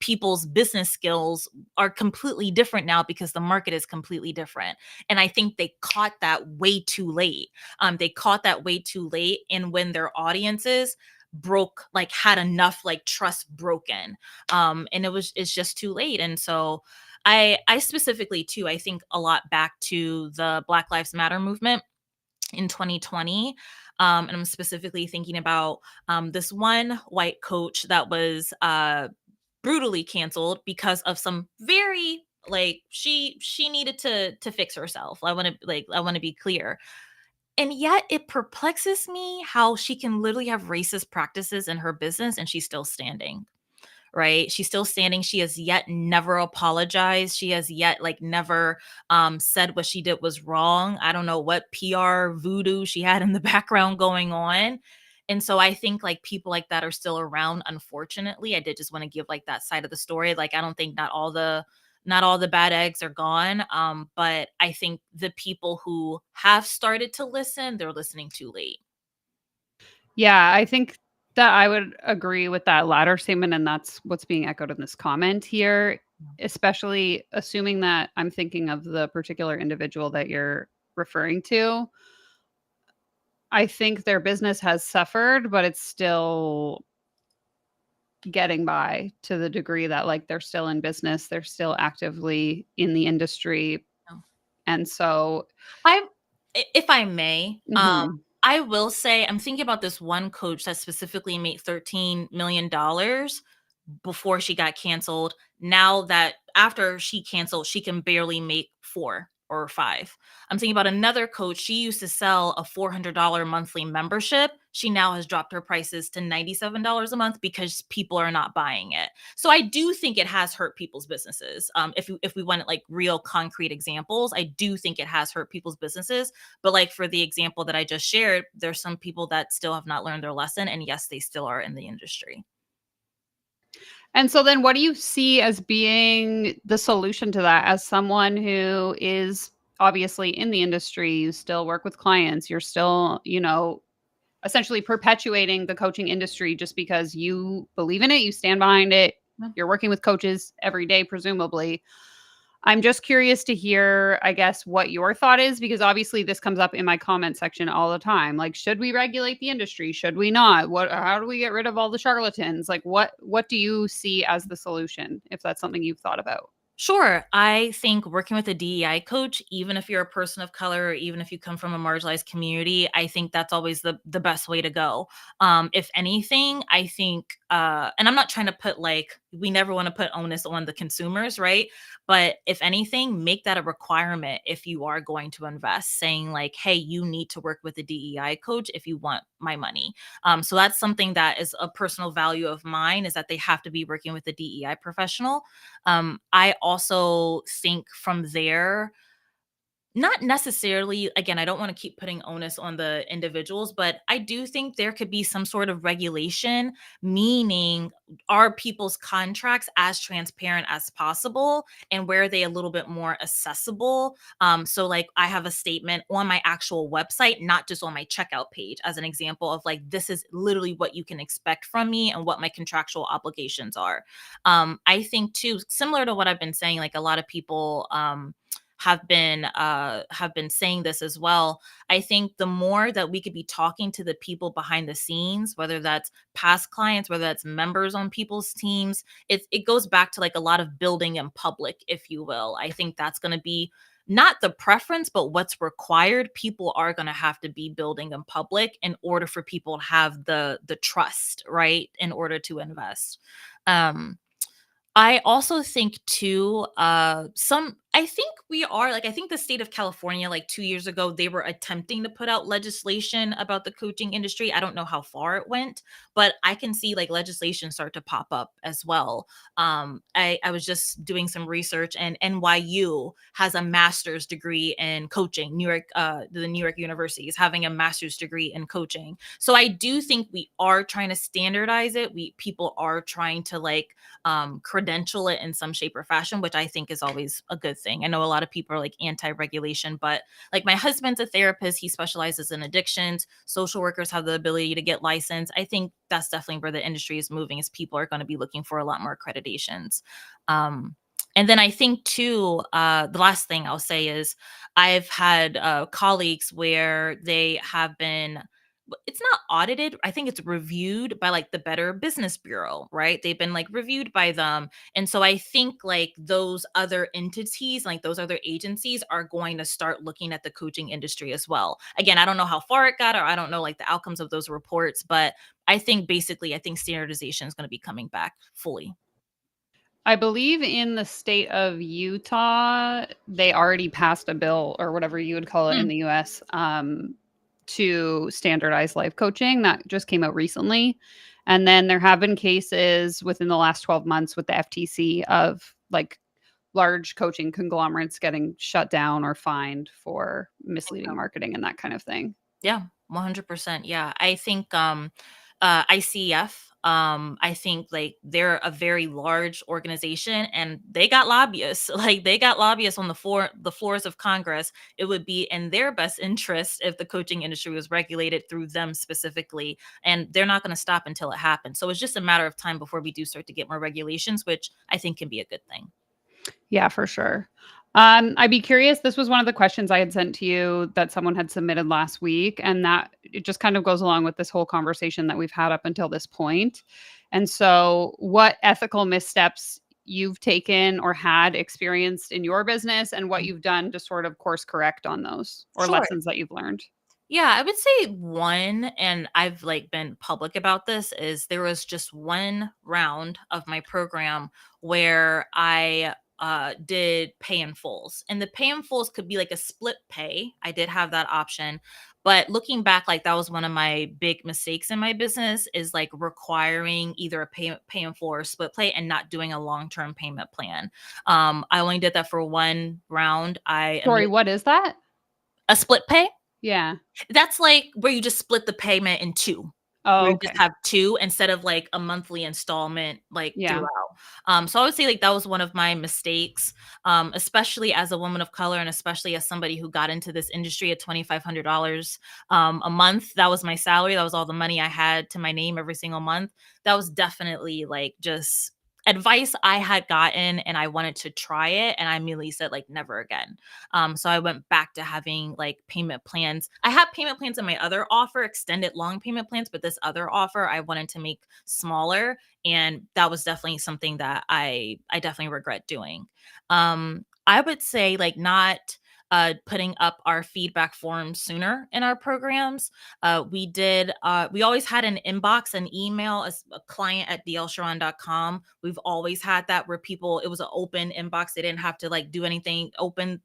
People's business skills are completely different now because the market is completely different. And I think they caught that way too late. They caught that way too late. And when their audiences broke, like, had enough like trust broken, and it's just too late. And so I specifically too, I think a lot back to the Black Lives Matter movement in 2020. And I'm specifically thinking about this one white coach that was brutally canceled because of some very, like, she needed to fix herself. I want to be clear. And yet it perplexes me how she can literally have racist practices in her business and she's still standing. Right? She's still standing. She has yet never apologized. She has yet like never said what she did was wrong. I don't know what PR voodoo she had in the background going on. And so I think like people like that are still around, unfortunately. I did just want to give like that side of the story. Like I don't think not all the bad eggs are gone. But I think the people who have started to listen, they're listening too late. Yeah, I think that I would agree with that latter statement, and that's what's being echoed in this comment here, especially assuming that I'm thinking of the particular individual that you're referring to. I think their business has suffered, but it's still getting by to the degree that like they're still in business, they're still actively in the industry. Oh. And so I, if I may, mhm. I will say I'm thinking about this one coach that specifically made $13 million before she got canceled. Now that after she canceled, she can barely make 4 or 5. I'm thinking about another coach. She used to sell a $400 monthly membership. She now has dropped her prices to $97 a month because people are not buying it. So I do think it has hurt people's businesses. If we want like real concrete examples, I do think it has hurt people's businesses. But like for the example that I just shared, there's some people that still have not learned their lesson, and yes, they still are in the industry. And so then what do you see as being the solution to that as someone who is obviously in the industry, you still work with clients, you're still, essentially perpetuating the coaching industry just because you believe in it, you stand behind it, you're working with coaches every day, presumably. I'm just curious to hear, I guess, what your thought is, because obviously this comes up in my comment section all the time. Like, should we regulate the industry? Should we not? How do we get rid of all the charlatans? Like, what do you see as the solution, if that's something you've thought about? Sure. I think working with a DEI coach, even if you're a person of color, or even if you come from a marginalized community, I think that's always the best way to go. If anything, I think, and I'm not trying to put like, we never want to put onus on the consumers, right? But if anything, make that a requirement if you are going to invest, saying like, hey, you need to work with a DEI coach if you want my money. So that's something that is a personal value of mine, is that they have to be working with a DEI professional. I also think from there, not necessarily, again, I don't want to keep putting onus on the individuals, but I do think there could be some sort of regulation, meaning are people's contracts as transparent as possible, and where are they a little bit more accessible? So like I have a statement on my actual website, not just on my checkout page, as an example of like, this is literally what you can expect from me and what my contractual obligations are. I think too, similar to what I've been saying, like a lot of people, have been saying this as well. I think the more that we could be talking to the people behind the scenes, whether that's past clients, whether that's members on people's teams, it goes back to like a lot of building in public, if you will. I think that's going to be not the preference, but what's required. People are going to have to be building in public in order for people to have the trust, right, in order to invest. Um, I also think too, I think we are like, I think the state of California, like 2 years ago, they were attempting to put out legislation about the coaching industry. I don't know how far it went, but I can see like legislation start to pop up as well. I was just doing some research, and NYU has a master's degree in coaching. The New York University is having a master's degree in coaching. So I do think we are trying to standardize it. People are trying to like, credential it in some shape or fashion, which I think is always a good thing. I know a lot of people are like anti-regulation, but like my husband's a therapist. He specializes in addictions. Social workers have the ability to get licensed. I think that's definitely where the industry is moving, is people are going to be looking for a lot more accreditations. And then I think too, the last thing I'll say is I've had colleagues where they have been, it's not audited, I think it's reviewed by like the Better Business Bureau, right? They've been like reviewed by them. And so I think like those other entities, like those other agencies are going to start looking at the coaching industry as well. Again, I don't know how far it got, or I don't know like the outcomes of those reports, but I think basically, I think standardization is going to be coming back fully. I believe in the state of Utah, they already passed a bill or whatever you would call it in Hmm. the US, to standardize life coaching. That just came out recently. And then there have been cases within the last 12 months with the FTC of like large coaching conglomerates getting shut down or fined for misleading marketing and that kind of thing. Yeah. 100%. Yeah. I think ICF, I think like they're a very large organization and they got lobbyists. Like they got lobbyists on the floors of Congress. It would be in their best interest if the coaching industry was regulated through them specifically. And they're not going to stop until it happens. So it's just a matter of time before we do start to get more regulations, which I think can be a good thing. Yeah, for sure. I'd be curious. This was one of the questions I had sent to you that someone had submitted last week, and that it just kind of goes along with this whole conversation that we've had up until this point. And so, what ethical missteps you've taken or had experienced in your business, and what you've done to sort of course correct on those, or Sure. lessons that you've learned? Yeah, I would say one, and I've like been public about this, is there was just one round of my program where I did pay in fulls. And the pay in fulls could be like a split pay. I did have that option. But looking back, like that was one of my big mistakes in my business is like requiring either a pay in full or split pay and not doing a long-term payment plan. I only did that for one round. Sorry, what is that? A split pay. Yeah. That's like where you just split the payment in two. Oh, Where you okay. just have two instead of like a monthly installment like Yeah. throughout. So I would say like that was one of my mistakes, especially as a woman of color and especially as somebody who got into this industry at $2,500 a month. That was my salary. That was all the money I had to my name every single month. That was definitely like just advice I had gotten and I wanted to try it. And I immediately said like never again. So I went back to having like payment plans. I had payment plans in my other offer, extended long payment plans, but this other offer I wanted to make smaller. And that was definitely something that I definitely regret doing. I would say like not putting up our feedback forms sooner in our programs. We always had an inbox, an email, as a client at dlsharon.com. We've always had that where people, it was an open inbox. They didn't have to like do anything, open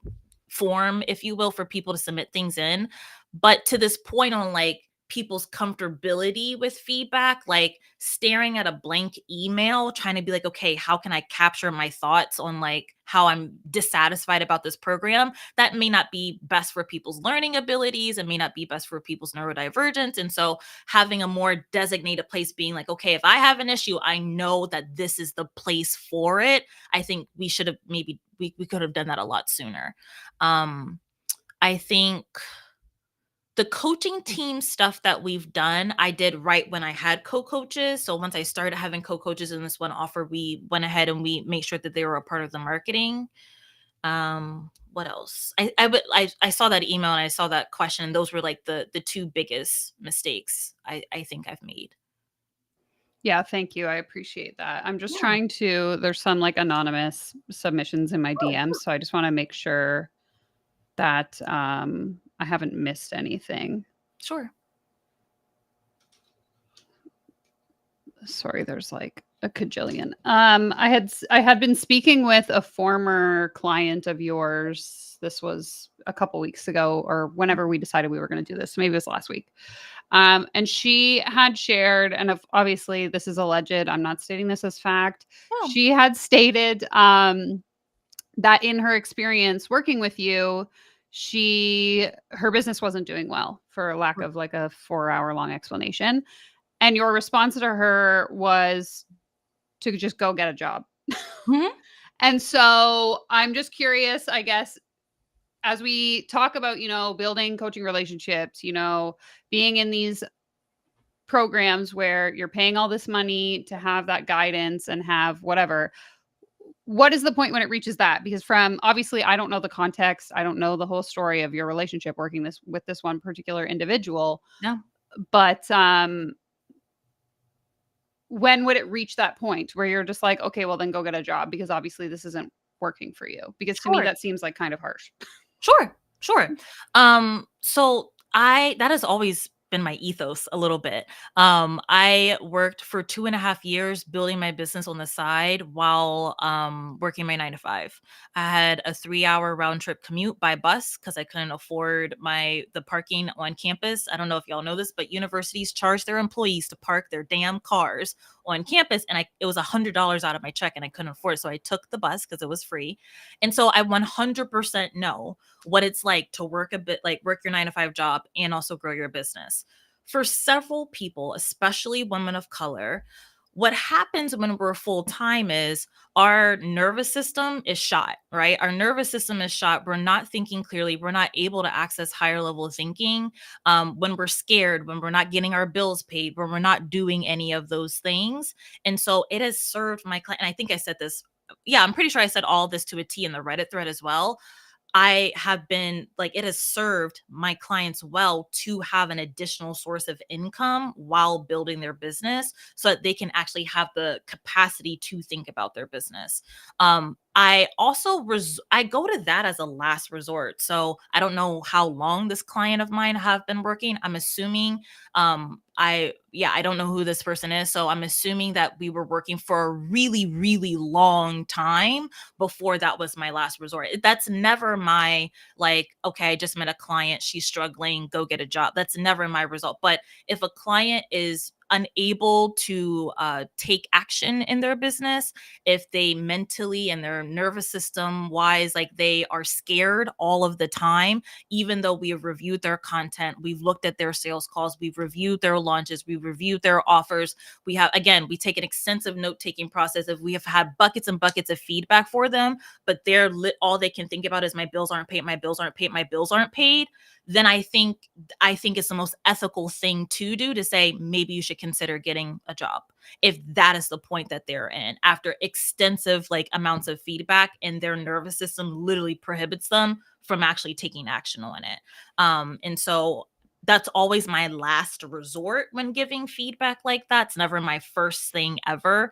form, if you will, for people to submit things in. But to this point on like people's comfortability with feedback, like staring at a blank email, trying to be like, okay, how can I capture my thoughts on like how I'm dissatisfied about this program? That may not be best for people's learning abilities. It may not be best for people's neurodivergence. And so having a more designated place being like, okay, if I have an issue, I know that this is the place for it. I think we should have maybe, we could have done that a lot sooner. I think the coaching team stuff that we've done, I did right when I had co-coaches. So once I started having co-coaches in this one offer, we went ahead and we made sure that they were a part of the marketing. What else? I saw that email and I saw that question, and those were like the two biggest mistakes I think I've made. Yeah, thank you. I appreciate that. I'm just Yeah. trying to, there's some like anonymous submissions in my DMs. So I just want to make sure that I haven't missed anything. Sure. Sorry, there's like a cajillion. I had been speaking with a former client of yours. This was a couple weeks ago, or whenever we decided we were going to do this. Maybe it was last week. And she had shared, and obviously this is alleged. I'm not stating this as fact. Oh. She had stated that in her experience working with you, her business wasn't doing well, for lack of like a 4-hour long explanation. And your response to her was to just go get a job. Mhm. And so I'm just curious, I guess, as we talk about, building coaching relationships, being in these programs where you're paying all this money to have that guidance and have whatever, what is the point when it reaches that? Because obviously I don't know the context. I don't know the whole story of your relationship working with this one particular individual. No. But when would it reach that point where you're just like, okay, well then go get a job, because obviously this isn't working for you? Because to me, that seems like kind of harsh. Sure. So that has always been my ethos a little bit. I worked for 2.5 years building my business on the side while working my 9 to 5. I had a 3-hour round trip commute by bus because I couldn't afford the parking on campus. I don't know if y'all know this, but universities charge their employees to park their damn cars on campus, and it was $100 out of my check and I couldn't afford it. So I took the bus because it was free. And so I 100% know what it's like to work a bit, like work your 9 to 5 job and also grow your business. For several people, especially women of color, what happens when we're full time is our nervous system is shot, right? Our nervous system is shot. We're not thinking clearly. We're not able to access higher level thinking when we're scared, when we're not getting our bills paid, when we're not doing any of those things. And so it has served my client. And I think I said this. Yeah, I'm pretty sure I said all this to a T in the Reddit thread as well. I have been like, it has served my clients well to have an additional source of income while building their business so that they can actually have the capacity to think about their business. I also I go to that as a last resort. So I don't know how long this client of mine have been working. I'm assuming I don't know who this person is. So I'm assuming that we were working for a really, really long time before that was my last resort. That's never my like, okay, I just met a client, she's struggling, go get a job. That's never my result. But if a client is unable to take action in their business, if they mentally and their nervous system wise, like they are scared all of the time, even though we have reviewed their content, we've looked at their sales calls, we've reviewed their launches, we've reviewed their offers. We have, again, we take an extensive note-taking process. If we have had buckets and buckets of feedback for them, but they're all they can think about is my bills aren't paid, my bills aren't paid, my bills aren't paid, then I think it's the most ethical thing to do to say, maybe you should consider getting a job. If that is the point that they're in after extensive like amounts of feedback and their nervous system literally prohibits them from actually taking action on it. And so that's always my last resort when giving feedback like that. It's never my first thing ever.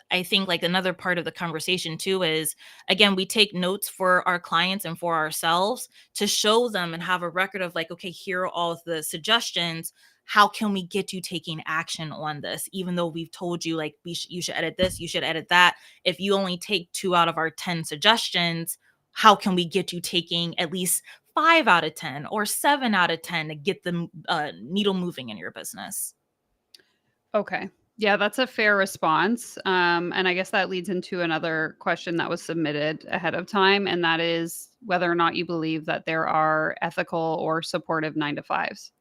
I think like another part of the conversation too is, again, we take notes for our clients and for ourselves to show them and have a record of like, okay, here are all of the suggestions. How can we get you taking action on this? Even though we've told you like you should edit this, you should edit that. If you only take 2 out of our 10 suggestions, how can we get you taking at least 5 out of 10 or 7 out of 10 to get the needle moving in your business? Okay. Yeah, that's a fair response. And I guess that leads into another question that was submitted ahead of time, and that is whether or not you believe that there are ethical or supportive 9 to 5s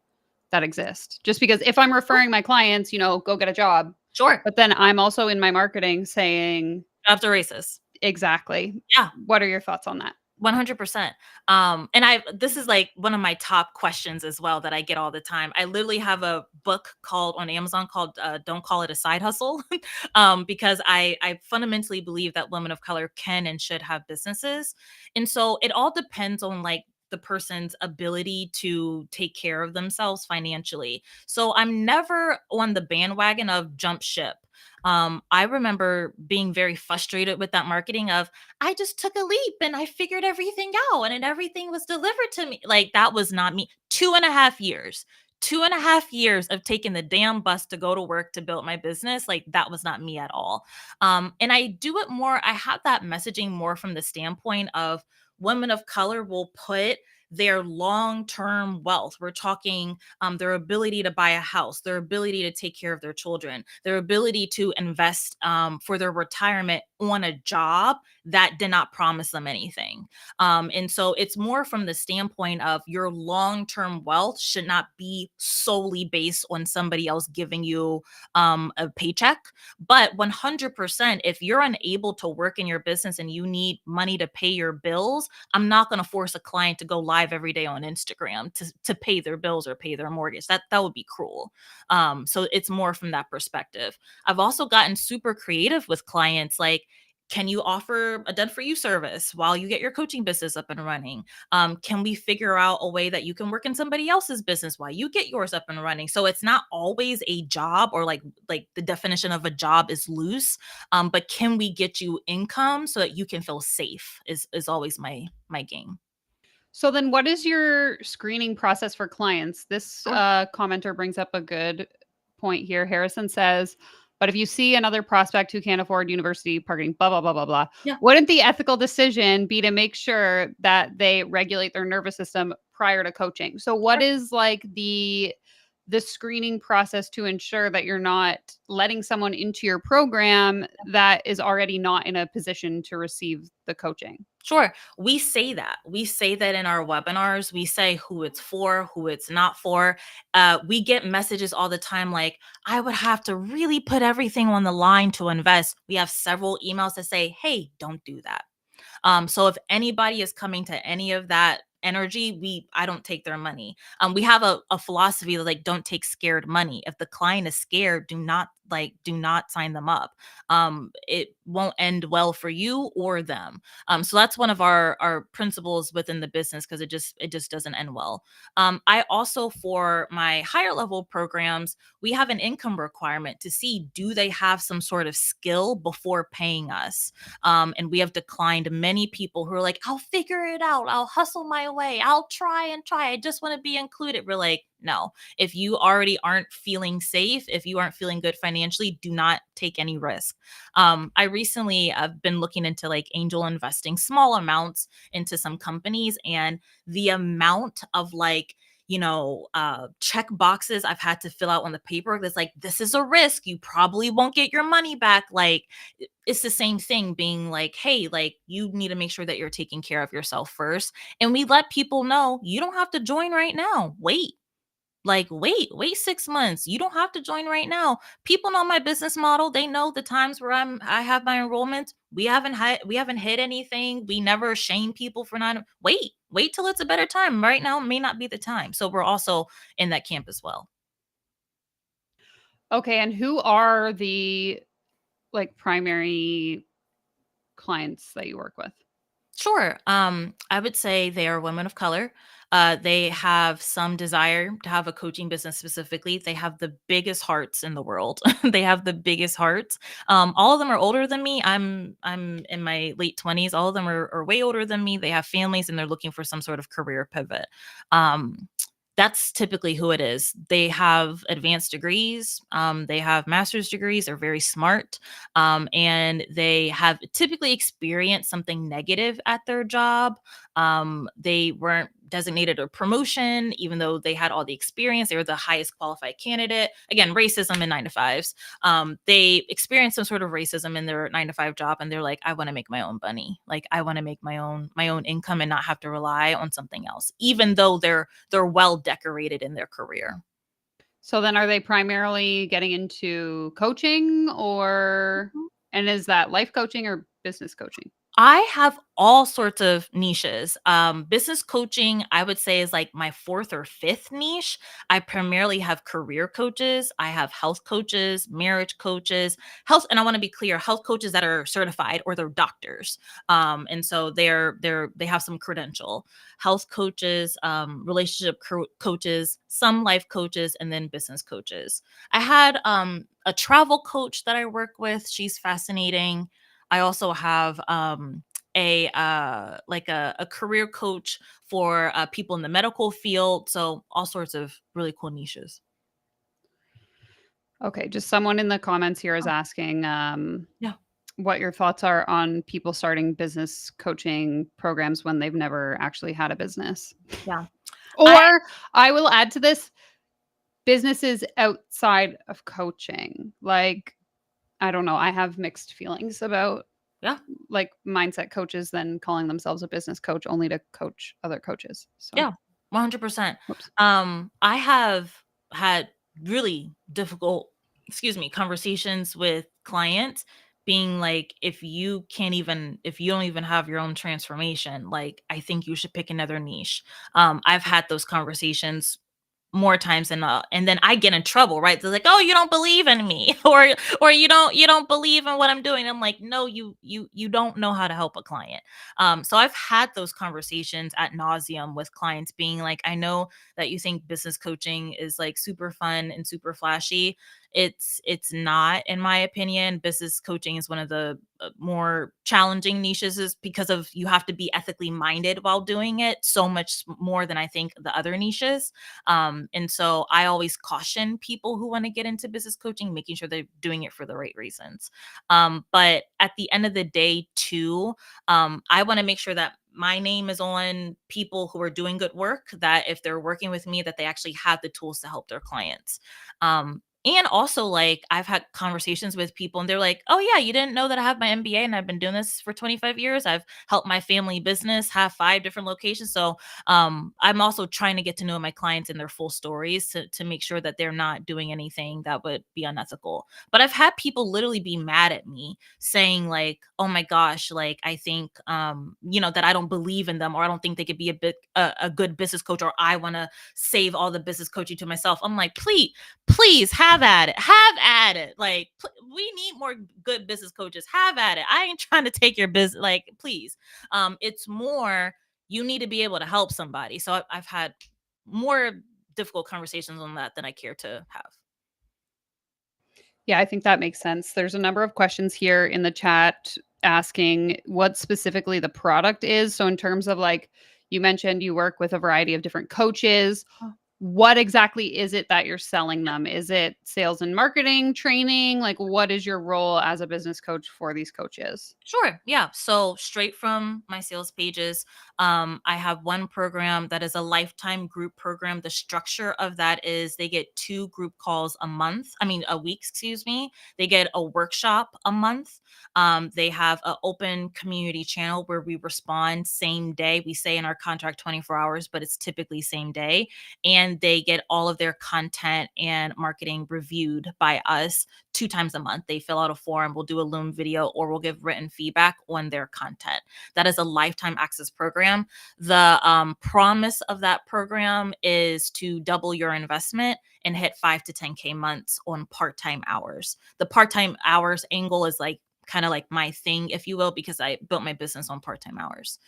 that exist. Just because if I'm referring my clients, go get a job, Sure. but then I'm also in my marketing saying Jobs are racist. exactly. Yeah. What are your thoughts on that? 100%. This is like one of my top questions as well that I get all the time. I literally have a book on Amazon called Don't Call It a Side Hustle because I fundamentally believe that women of color can and should have businesses. And so it all depends on like the person's ability to take care of themselves financially. So I'm never on the bandwagon of jump ship. I remember being very frustrated with that marketing of, I just took a leap and I figured everything out and everything was delivered to me. Like that was not me. 2.5 years. 2.5 years of taking the damn bus to go to work to build my business. Like that was not me at all. And I do it more. I have that messaging more from the standpoint of women of color will put their long-term wealth. We're talking their ability to buy a house, their ability to take care of their children, their ability to invest for their retirement on a job that did not promise them anything. And so it's more from the standpoint of your long-term wealth should not be solely based on somebody else giving you a paycheck. But 100%, if you're unable to work in your business and you need money to pay your bills, I'm not going to force a client to go live every day on Instagram to pay their bills or pay their mortgage. That would be cruel. So it's more from that perspective. I've also gotten super creative with clients like, can you offer a done for you service while you get your coaching business up and running? Can we figure out a way that you can work in somebody else's business while you get yours up and running? So it's not always a job or like the definition of a job is loose. But can we get you income so that you can feel safe is always my game. So then what is your screening process for clients? This commenter brings up a good point here. Harrison says, but if you see another prospect who can't afford university parking, blah, blah, blah, blah, blah, wouldn't the ethical decision be to make sure that they regulate their nervous system prior to coaching? So what is like the the screening process to ensure that you're not letting someone into your program that is already not in a position to receive the coaching? Sure. We say that. We say that in our webinars. We say who it's for, who it's not for. We get messages all the time like, I would have to really put everything on the line to invest. We have several emails that say, hey, don't do that. So if anybody is coming to any of that energy, I don't take their money. We have a philosophy that like, don't take scared money. If the client is scared, do not sign them up. It won't end well for you or them. So that's one of our principles within the business, because it just doesn't end well. I also, for my higher level programs, we have an income requirement to see, do they have some sort of skill before paying us? And we have declined many people who are like, I'll figure it out. I'll hustle my way. I'll try and try. I just want to be included. We're like, no, if you already aren't feeling safe, if you aren't feeling good financially, do not take any risk. I recently have been looking into like angel investing, small amounts into some companies, and the amount of like, check boxes I've had to fill out on the paperwork that's like, this is a risk. You probably won't get your money back. Like, it's the same thing being like, hey, like, you need to make sure that you're taking care of yourself first. And we let people know, you don't have to join right now. Wait 6 months. You don't have to join right now. People know my business model. They know the times where I have my enrollment. We haven't hit anything. We never shame people for not. Wait till it's a better time. Right now may not be the time. So we're also in that camp as well. Okay, and who are the like primary clients that you work with? Sure. I would say they are women of color. They have some desire to have a coaching business specifically. They have the biggest hearts in the world. They have the biggest hearts. All of them are older than me. I'm in my late 20s. All of them are way older than me. They have families and they're looking for some sort of career pivot. That's typically who it is. They have advanced degrees. They have master's degrees. They're very smart. And they have typically experienced something negative at their job. They weren't designated a promotion, even though they had all the experience. They were the highest qualified candidate. Again, racism in 9 to 5s. They experienced some sort of racism in their 9 to 5 job, and they're like, I want to make my own money. Like, I want to make my own income and not have to rely on something else, even though they're well decorated in their career. So then are they primarily getting into coaching and is that life coaching or business coaching? I have all sorts of niches. Business coaching, I would say, is like my fourth or fifth niche. I primarily have career coaches. I have health coaches, marriage coaches, and I want to be clear, health coaches that are certified or they're doctors. And so they have some credential. Health coaches, relationship coaches, some life coaches, and then business coaches. I had a travel coach that I work with. She's fascinating. I also have a career coach for people in the medical field. So all sorts of really cool niches. Okay, just someone in the comments here is asking Yeah. what your thoughts are on people starting business coaching programs when they've never actually had a business. Yeah. Or I will add to this, businesses outside of coaching. Like, I don't know. I have mixed feelings about like mindset coaches then calling themselves a business coach only to coach other coaches. So Yeah, 100%. Whoops. I have had really difficult, conversations with clients being like, if you don't even have your own transformation, like, I think you should pick another niche. I've had those conversations more times than and then I get in trouble, right? They're like, "Oh, you don't believe in me," or you don't believe in what I'm doing. I'm like, "No, you don't know how to help a client." So I've had those conversations ad nauseum with clients, being like, "I know that you think business coaching is like super fun and super flashy. It's not, in my opinion. Business coaching is one of the more challenging niches, is because of you have to be ethically minded while doing it so much more than I think the other niches. And so I always caution people who want to get into business coaching, making sure they're doing it for the right reasons. But at the end of the day, too, I want to make sure that my name is on people who are doing good work, that if they're working with me, that they actually have the tools to help their clients. And also, like, I've had conversations with people and they're like, oh, yeah, you didn't know that I have my MBA and I've been doing this for 25 years. I've helped my family business have 5 different locations. So I'm also trying to get to know my clients and their full stories to make sure that they're not doing anything that would be unethical. But I've had people literally be mad at me saying, like, oh my gosh, like, I think, that I don't believe in them, or I don't think they could be a good business coach, or I want to save all the business coaching to myself. I'm like, please have at it. Have at it. Like, we need more good business coaches. Have at it. I ain't trying to take your business. Like, please. It's more, you need to be able to help somebody. So I've had more difficult conversations on that than I care to have. Yeah, I think that makes sense. There's a number of questions here in the chat asking what specifically the product is. So, in terms of like, you mentioned you work with a variety of different coaches. What exactly is it that you're selling them? Is it sales and marketing training? Like, what is your role as a business coach for these coaches? Sure. Yeah. So straight from my sales pages, I have one program that is a lifetime group program. The structure of that is they get 2 group calls a week, excuse me. They get a workshop a month. They have an open community channel where we respond same day. We say in our contract 24 hours, but it's typically same day. And they get all of their content and marketing reviewed by us 2 times a month. They fill out a form, we'll do a Loom video, or we'll give written feedback on their content. That is a lifetime access program. The promise of that program is to double your investment and hit 5 to 10K months on part-time hours. The part-time hours angle is like kind of like my thing, if you will, because I built my business on part-time hours.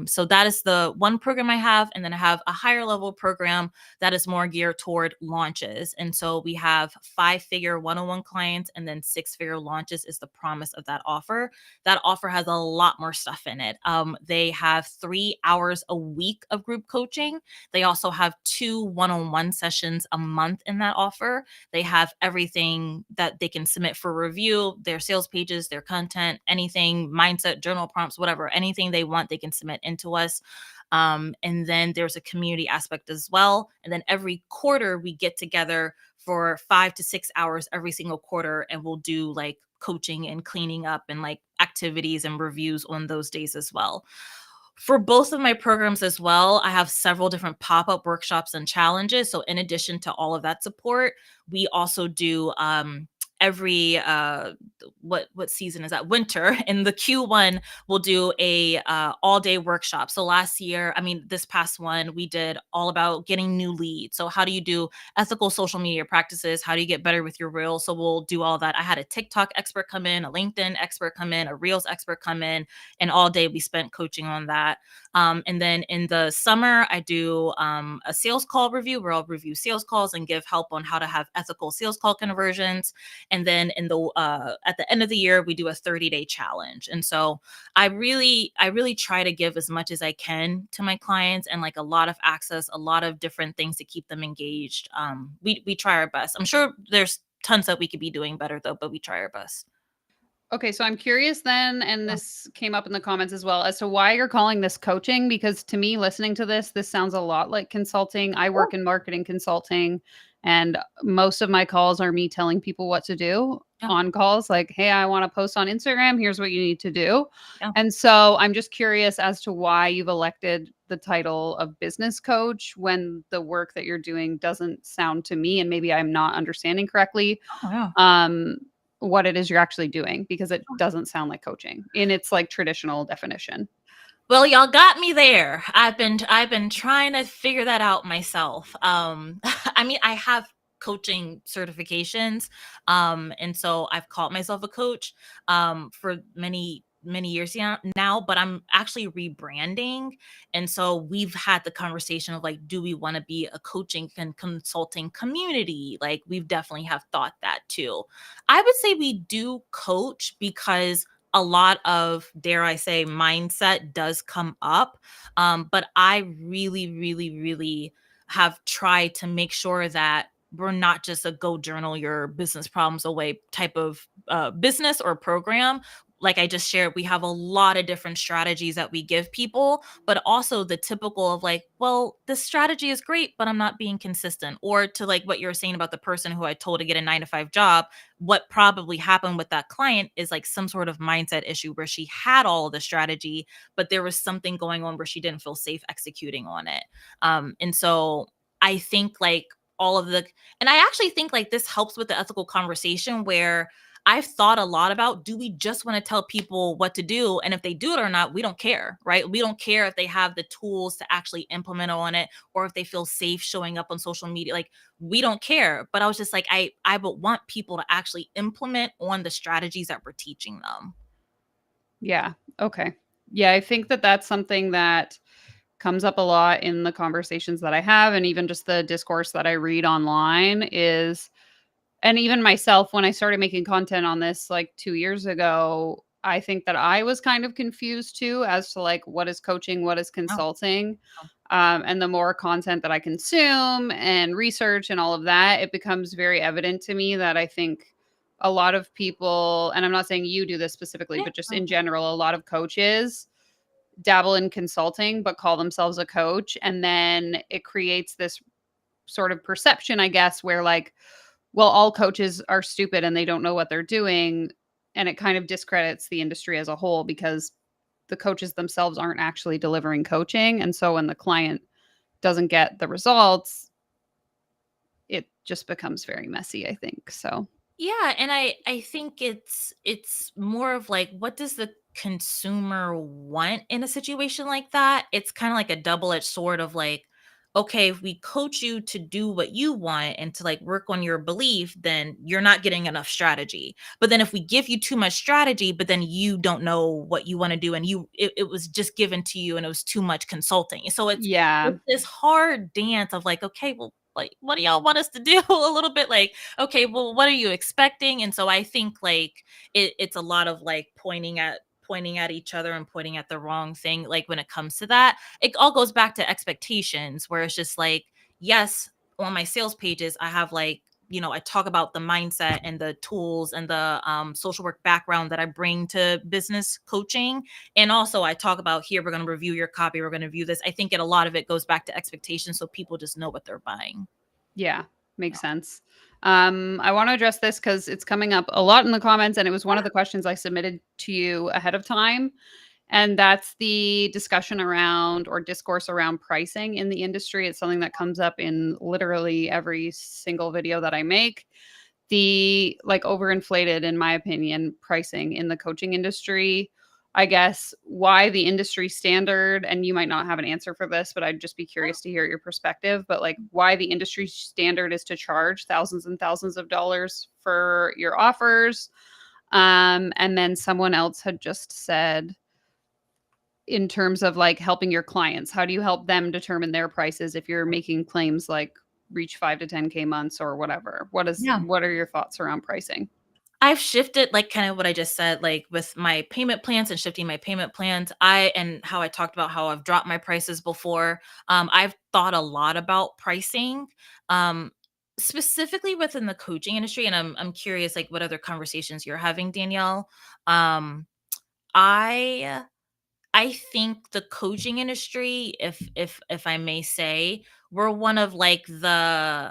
So that is the one program I have. And then I have a higher level program that is more geared toward launches. And so we have 5-figure one-on-one clients, and then 6-figure launches is the promise of that offer. That offer has a lot more stuff in it. They have 3 hours a week of group coaching. They also have 2 one-on-one sessions a month in that offer. They have everything that they can submit for review, their sales pages, their content, anything, mindset, journal prompts, whatever, anything they want, they can submit into us. And then there's a community aspect as well. And then every quarter we get together for 5 to 6 hours every single quarter, and we'll do like coaching and cleaning up and like activities and reviews on those days as well. For both of my programs as well, I have several different pop-up workshops and challenges. So in addition to all of that support, we also do every what season is that, winter, in the Q1 we'll do a all day workshop. So this past one, we did all about getting new leads. So how do you do ethical social media practices? How do you get better with your reels? So we'll do all that. I had a TikTok expert come in, a LinkedIn expert come in, a reels expert come in, and all day we spent coaching on that. And then in the summer, I do a sales call review where I'll review sales calls and give help on how to have ethical sales call conversions. And then at the end of the year, we do a 30-day challenge. And so I really try to give as much as I can to my clients, and like a lot of access, a lot of different things to keep them engaged. We try our best. I'm sure there's tons that we could be doing better though, but we try our best. Okay, so I'm curious then, and this came up in the comments as well, as to why you're calling this coaching, because to me, listening to this sounds a lot like consulting. I work in marketing consulting, and most of my calls are me telling people what to do on calls. Like, hey, I want to post on Instagram. Here's what you need to do. Yeah. And so I'm just curious as to why you've elected the title of business coach when the work that you're doing doesn't sound to me, and maybe I'm not understanding correctly. Oh, yeah. What it is you're actually doing, because it doesn't sound like coaching in its like traditional definition. Well, y'all got me there. I've been trying to figure that out myself. I have coaching certifications. And so I've called myself a coach for many many years now, but I'm actually rebranding. And so we've had the conversation of like, do we want to be a coaching and consulting community? Like, we've definitely have thought that too. I would say we do coach because a lot of, dare I say, mindset does come up. But I really, really, really have tried to make sure that we're not just a go journal your business problems away type of business or program. Like I just shared, we have a lot of different strategies that we give people, but also the typical of like, well, this strategy is great, but I'm not being consistent. Or to like what you're saying about the person who I told to get a 9 to 5 job, what probably happened with that client is like some sort of mindset issue where she had all of the strategy, but there was something going on where she didn't feel safe executing on it. And so I think like all of the, and I actually think like this helps with the ethical conversation where I've thought a lot about, do we just want to tell people what to do? And if they do it or not, we don't care, right? We don't care if they have the tools to actually implement on it or if they feel safe showing up on social media. Like, we don't care. But I was just like, I would want people to actually implement on the strategies that we're teaching them. Yeah. Okay. Yeah, I think that that's something that comes up a lot in the conversations that I have, and even just the discourse that I read online is, and even myself, when I started making content on this like 2 years ago, I think that I was kind of confused too as to like what is coaching, what is Oh, consulting. And the more content that I consume and research and all of that, it becomes very evident to me that I think a lot of people, and I'm not saying you do this specifically, yeah. but just in general, a lot of coaches dabble in consulting but call themselves a coach. And then it creates this sort of perception, I guess, where like, well, all coaches are stupid and they don't know what they're doing. And it kind of discredits the industry as a whole because the coaches themselves aren't actually delivering coaching. And so when the client doesn't get the results, it just becomes very messy, I think. So, Yeah, and I think it's more of like, what does the consumer want in a situation like that? It's kind of like a double-edged sword of like, okay, if we coach you to do what you want and to like work on your belief, then you're not getting enough strategy. But then if we give you too much strategy, but then you don't know what you want to do and it was just given to you and it was too much consulting. So yeah. it's this hard dance of like, okay, well, like, what do y'all want us to do? A little bit like, okay, well, what are you expecting? And so I think like it's a lot of like pointing at each other and pointing at the wrong thing. Like when it comes to that, it all goes back to expectations where it's just like, yes, on my sales pages, I have like, I talk about the mindset and the tools and the social work background that I bring to business coaching. And also I talk about here, we're going to review your copy. We're going to review this. I think a lot of it goes back to expectations. So people just know what they're buying. Yeah, makes sense. I want to address this because it's coming up a lot in the comments, and it was one of the questions I submitted to you ahead of time. And that's the discussion around or discourse around pricing in the industry. It's something that comes up in literally every single video that I make. The like overinflated, in my opinion, pricing in the coaching industry. I guess why the industry standard, and you might not have an answer for this, but I'd just be curious to hear your perspective. But like why the industry standard is to charge thousands and thousands of dollars for your offers. And then someone else had just said, in terms of like helping your clients, how do you help them determine their prices if you're making claims like reach 5 to 10K months or whatever? Yeah. What are your thoughts around pricing? I've shifted like kind of what I just said, like with my payment plans and shifting my payment plans. And how I talked about how I've dropped my prices before. I've thought a lot about pricing, um, specifically within the coaching industry. And I'm curious, like what other conversations you're having, Danielle. Um, I I think the coaching industry, if I may say, we're one of like the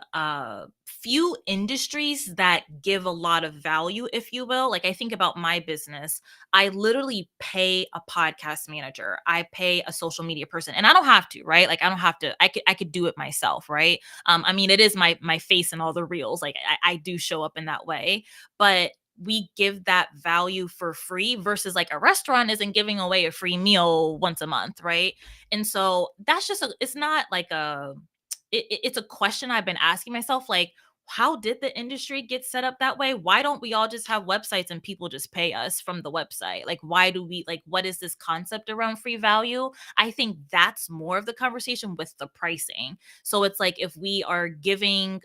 few industries that give a lot of value, if you will. Like I think about my business, I literally pay a podcast manager, I pay a social media person, and I don't have to, right? Like I don't have to. I could do it myself, right? I mean, it is my face and all the reels. Like I do show up in that way, but we give that value for free versus like a restaurant isn't giving away a free meal once a month, right? And so that's just it's not like it's a question I've been asking myself, like how did the industry get set up that way? Why don't we all just have websites and people just pay us from the website? Like, why do we, like, what is this concept around free value? I think that's more of the conversation with the pricing. So it's like, if we are giving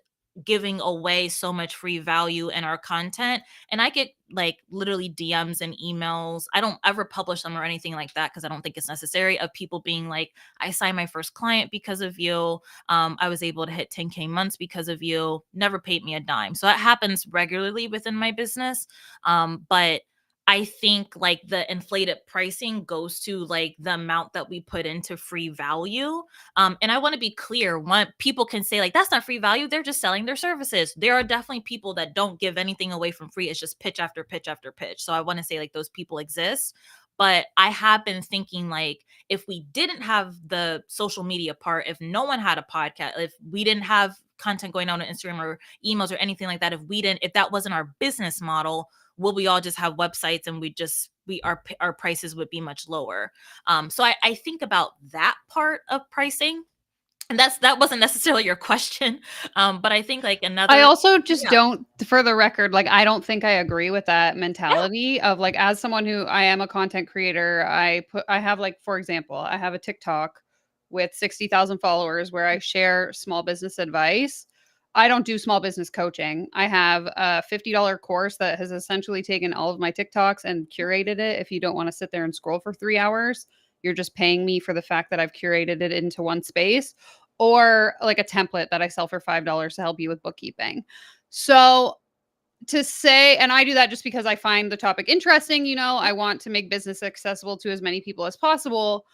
away so much free value in our content, and I get like literally DMs and emails. I don't ever publish them or anything like that because I don't think it's necessary, of people being like, I signed my first client because of you. I was able to hit 10K months because of you. Never paid me a dime. So that happens regularly within my business. But I think like the inflated pricing goes to like the amount that we put into free value. And I want to be clear, one, people can say like, that's not free value. They're just selling their services. There are definitely people that don't give anything away from free. It's just pitch after pitch after pitch. So I want to say like those people exist. But I have been thinking like, if we didn't have the social media part, if no one had a podcast, if we didn't have content going out on Instagram or emails or anything like that, if that wasn't our business model, will we all just have websites and our prices would be much lower? So I think about that part of pricing, and that wasn't necessarily your question, but I think like another. I also just Yeah. don't, for the record, like, I don't think I agree with that Yeah. mentality of like, as someone who I am a content creator, I have like, for example, I have a TikTok with 60,000 followers where I share small business advice. I don't do small business coaching. I have a $50 course that has essentially taken all of my TikToks and curated it. If you don't want to sit there and scroll for 3 hours, you're just paying me for the fact that I've curated it into one space, or like a template that I sell for $5 to help you with bookkeeping. So to say, and I do that just because I find the topic interesting, I want to make business accessible to as many people as possible.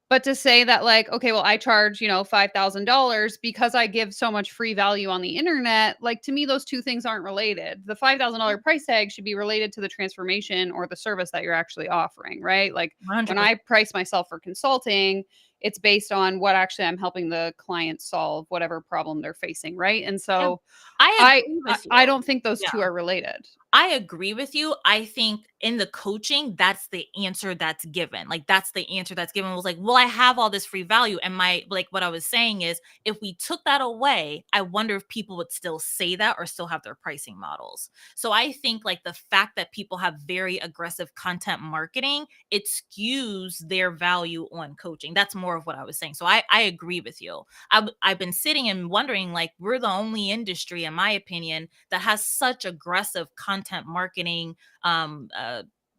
But to say that, like, okay, well, I charge, $5,000 because I give so much free value on the internet, like, to me, those two things aren't related. The $5,000 price tag should be related to the transformation or the service that you're actually offering, right? Like, when 100%. I price myself for consulting, it's based on what actually I'm helping the client solve, whatever problem they're facing, right? And Yeah. so I agree with I you. don't think those Yeah. two are related. I agree with you. I think in the coaching, that's the answer that's given. Like, that's the answer that's given, was like, well, I have all this free value. And what I was saying is, if we took that away, I wonder if people would still say that or still have their pricing models. So I think like the fact that people have very aggressive content marketing, it skews their value on coaching. That's more of what I was saying. So I agree with you. I've been sitting and wondering, like, we're the only industry, in my opinion, that has such aggressive content marketing.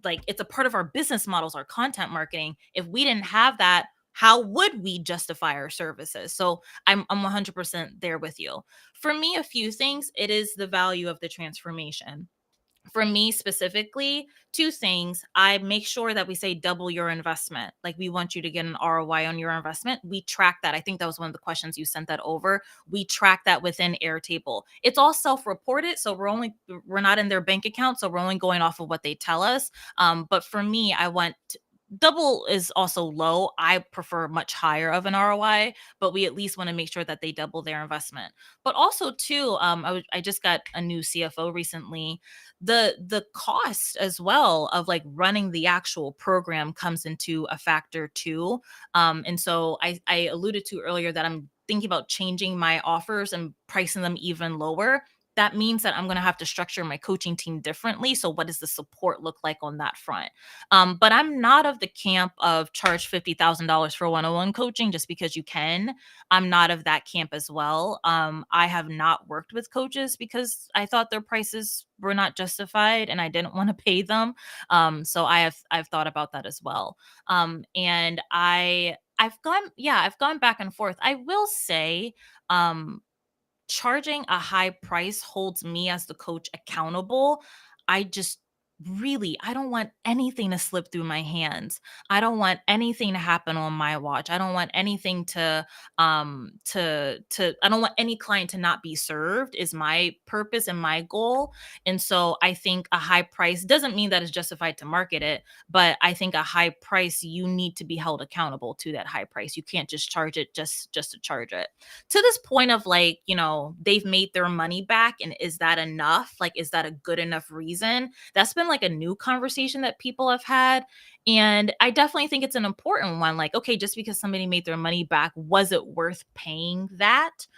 Like, it's a part of our business models, our content marketing. If we didn't have that, how would we justify our services? So I'm 100% there with you. For me, a few things, it is the value of the transformation. For me specifically, two things. I make sure that we say double your investment. Like, we want you to get an ROI on your investment. We track that. I think that was one of the questions you sent that over. We track that within Airtable. It's all self-reported, so we're not in their bank account, so we're only going off of what they tell us. But for me, I want double is also low. I prefer much higher of an ROI, but we at least want to make sure that they double their investment. But also too, I just got a new CFO recently. The cost as well of like running the actual program comes into a factor too. And so I alluded to earlier that I'm thinking about changing my offers and pricing them even lower. That means that I'm going to have to structure my coaching team differently. So what does the support look like on that front? But I'm not of the camp of charge $50,000 for one-on-one coaching just because you can. I'm not of that camp as well. I have not worked with coaches because I thought their prices were not justified and I didn't want to pay them. So I've thought about that as well. And I've gone back and forth. I will say, charging a high price holds me as the coach accountable. I just I don't want anything to slip through my hands. I don't want anything to happen on my watch. I don't want anything to I don't want any client to not be served, is my purpose and my goal. And so I think a high price doesn't mean that it's justified to market it, but I think a high price, you need to be held accountable to that high price. You can't just charge it just to charge it. To this point of like, they've made their money back, and is that enough? Like, is that a good enough reason? That's been like a new conversation that people have had. And I definitely think it's an important one. Like, okay, just because somebody made their money back, was it worth paying that?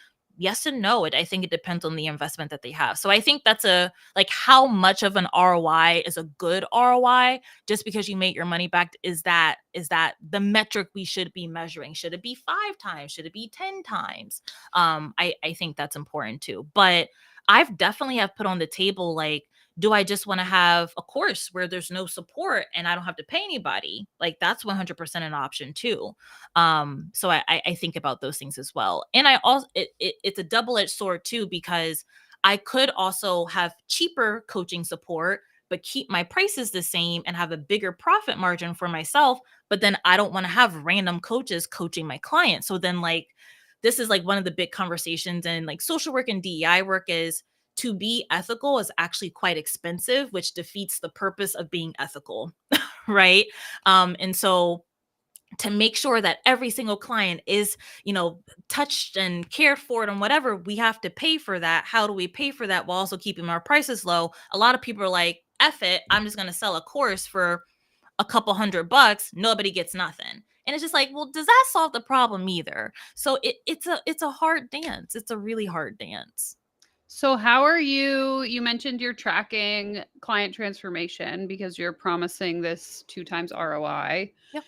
yes and no. I think it depends on the investment that they have. So I think that's like how much of an ROI is a good ROI. Just because you make your money back, is that the metric we should be measuring? Should it be 5 times? Should it be 10 times? I think that's important too. But I've definitely have put on the table, like, do I just want to have a course where there's no support and I don't have to pay anybody? Like, that's 100% an option too. So I think about those things as well. And I also, it's a double-edged sword too, because I could also have cheaper coaching support, but keep my prices the same and have a bigger profit margin for myself. But then I don't want to have random coaches coaching my clients. So then, like, this is like one of the big conversations in like social work and DEI work is, to be ethical is actually quite expensive, which defeats the purpose of being ethical, right? And so to make sure that every single client is, touched and cared for and whatever, we have to pay for that. How do we pay for that while also keeping our prices low? A lot of people are like, F it, I'm just going to sell a course for a couple $100. Nobody gets nothing. And it's just like, well, does that solve the problem either? So it's a hard dance. It's a really hard dance. So how are you mentioned you're tracking client transformation because you're promising this 2 times ROI. Yep.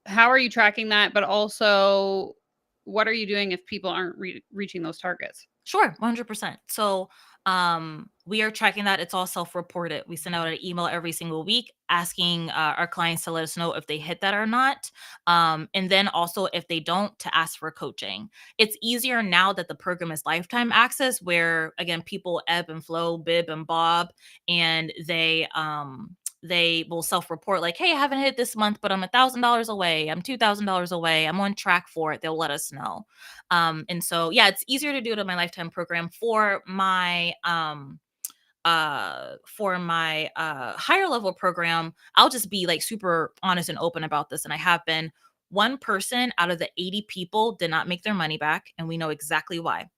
How are you tracking that? But also, what are you doing if people aren't reaching those targets? Sure, 100%. So we are tracking that. It's all self-reported. We send out an email every single week asking our clients to let us know if they hit that or not. And then also if they don't, to ask for coaching. It's easier now that the program is lifetime access, where again, people ebb and flow, bib and bob, and they will self-report like, hey, I haven't hit this month, but I'm $1,000 away. I'm $2,000 away. I'm on track for it. They'll let us know. And so, yeah, it's easier to do it in my lifetime program. For my higher level program, I'll just be like super honest and open about this. And I have been. One person out of the 80 people did not make their money back, and we know exactly why.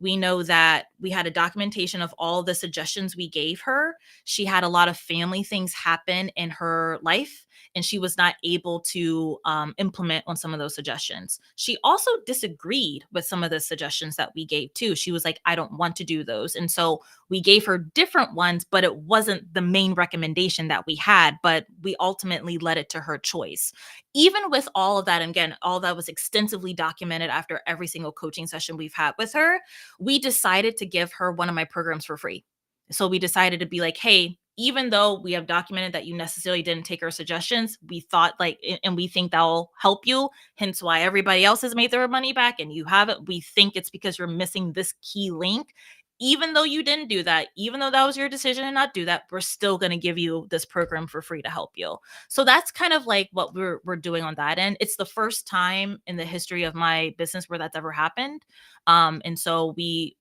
We know that we had a documentation of all the suggestions we gave her. She had a lot of family things happen in her life, and she was not able to implement on some of those suggestions. She also disagreed with some of the suggestions that we gave too. She was like, I don't want to do those. And so we gave her different ones, but it wasn't the main recommendation that we had, but we ultimately led it to her choice. Even with all of that, and again, all that was extensively documented after every single coaching session we've had with her, we decided to give her one of my programs for free. So we decided to be like, hey, even though we have documented that you necessarily didn't take our suggestions, we thought like, and we think that'll help you, hence why everybody else has made their money back and you haven't. We think it's because you're missing this key link. Even though you didn't do that, even though that was your decision to not do that, we're still going to give you this program for free to help you. So that's kind of like what we're doing on that end. It's the first time in the history of my business where that's ever happened. And so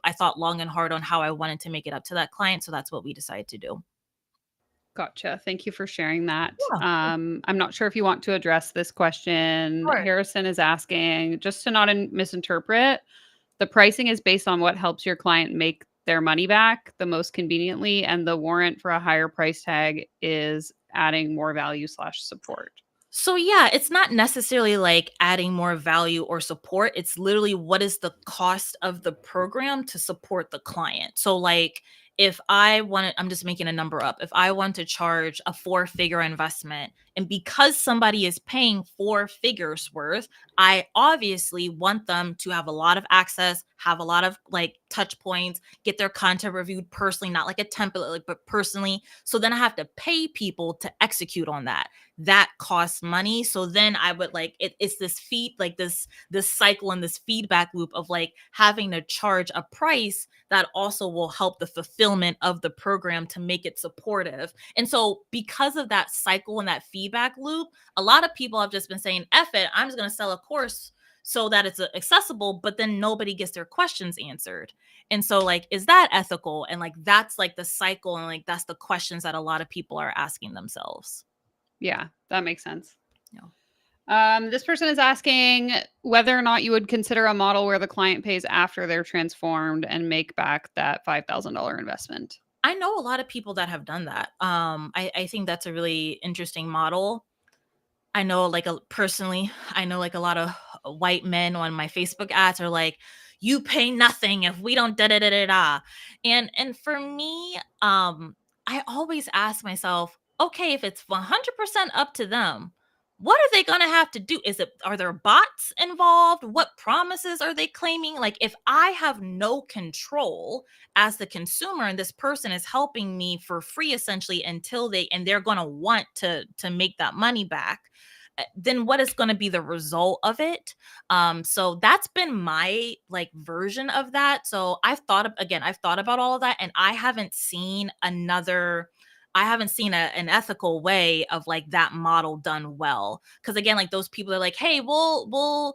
I thought long and hard on how I wanted to make it up to that client. So that's what we decided to do. Gotcha. Thank you for sharing that. Yeah. I'm not sure if you want to address this question. Sure. Harrison is asking, just to not misinterpret, the pricing is based on what helps your client make their money back the most conveniently, and the warrant for a higher price tag is adding more value / support. So yeah, it's not necessarily like adding more value or support. It's literally what is the cost of the program to support the client. So like if I wanted, I'm just making a number up. If I want to charge a 4-figure investment, and because somebody is paying 4 figures worth, I obviously want them to have a lot of access, have a lot of like touch points, get their content reviewed personally, not like a template, like, but personally. So then I have to pay people to execute on that. That costs money. So then I would like it's this this cycle and this feedback loop of like having to charge a price that also will help the fulfillment of the program to make it supportive. And so because of that cycle and that feedback loop, a lot of people have just been saying, F it, I'm just going to sell a course so that it's accessible, but then nobody gets their questions answered. And so like, is that ethical? And like, that's like the cycle. And like, that's the questions that a lot of people are asking themselves. Yeah, that makes sense. Yeah. This person is asking whether or not you would consider a model where the client pays after they're transformed and make back that $5,000 investment. I know a lot of people that have done that. I think that's a really interesting model. I know personally, I know like a lot of white men on my Facebook ads are like, you pay nothing if we don't da da da da da. And for me, I always ask myself, okay, if it's 100% up to them, what are they going to have to do? Are there bots involved? What promises are they claiming? Like, if I have no control as the consumer and this person is helping me for free essentially until they're going to want to make that money back, then what is going to be the result of it? So that's been my like version of that. So I've thought about all of that, and I haven't seen an ethical way of like that model done well. Because again, like those people are like, hey, we'll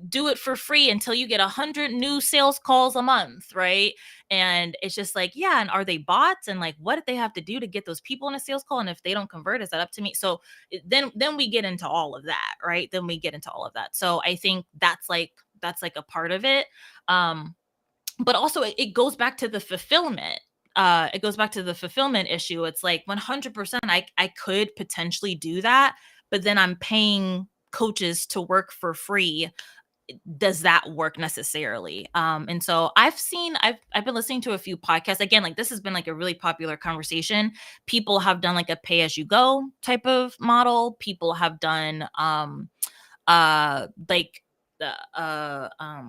do it for free until you get 100 new sales calls a month, right? And it's just like, yeah, and are they bots? And like, what did they have to do to get those people in a sales call? And if they don't convert, is that up to me? So then we get into all of that, right? Then we get into all of that. So I think that's like a part of it. But also it goes back to the fulfillment. It goes back to the fulfillment issue. It's like 100% I could potentially do that, but then I'm paying coaches to work for free. Does that work necessarily? And so I've been listening to a few podcasts. Again, like this has been like a really popular conversation. People have done like a pay as you go type of model. People have done like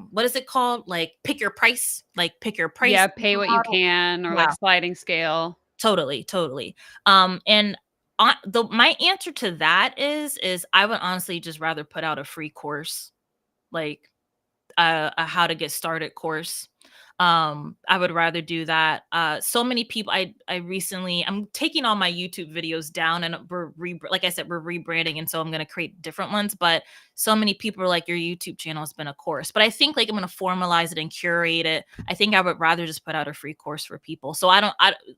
what is it called? Like pick your price. Yeah, pay what you model. can, or Yeah. like sliding scale. Totally. And my answer to that is I would honestly just rather put out a free course, like a how to get started course. I would rather do that. So many people, I'm taking all my YouTube videos down, and like I said, we're rebranding. And so I'm going to create different ones, but so many people are like, your YouTube channel has been a course, but I think like I'm going to formalize it and curate it. I think I would rather just put out a free course for people. So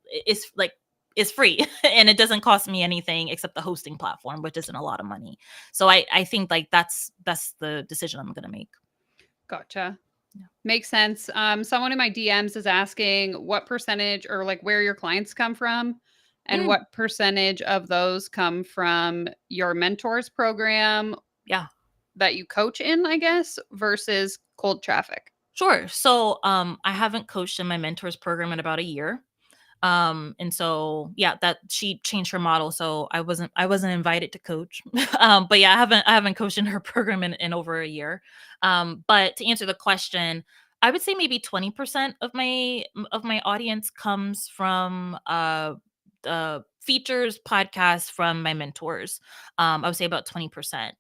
it's like, it's free and it doesn't cost me anything except the hosting platform, which isn't a lot of money. So I think like that's the decision I'm going to make. Gotcha. Yeah. Makes sense. Someone in my DMs is asking what percentage or like where your clients come from, and what percentage of those come from your mentors program. Yeah. That you coach in, I guess, versus cold traffic. Sure. So I haven't coached in my mentors program in about a year. And so yeah, that she changed her model. So I wasn't invited to coach. But yeah, I haven't coached in her program in over a year. But to answer the question, I would say maybe 20% of my audience comes from features, podcasts from my mentors. I would say about 20%.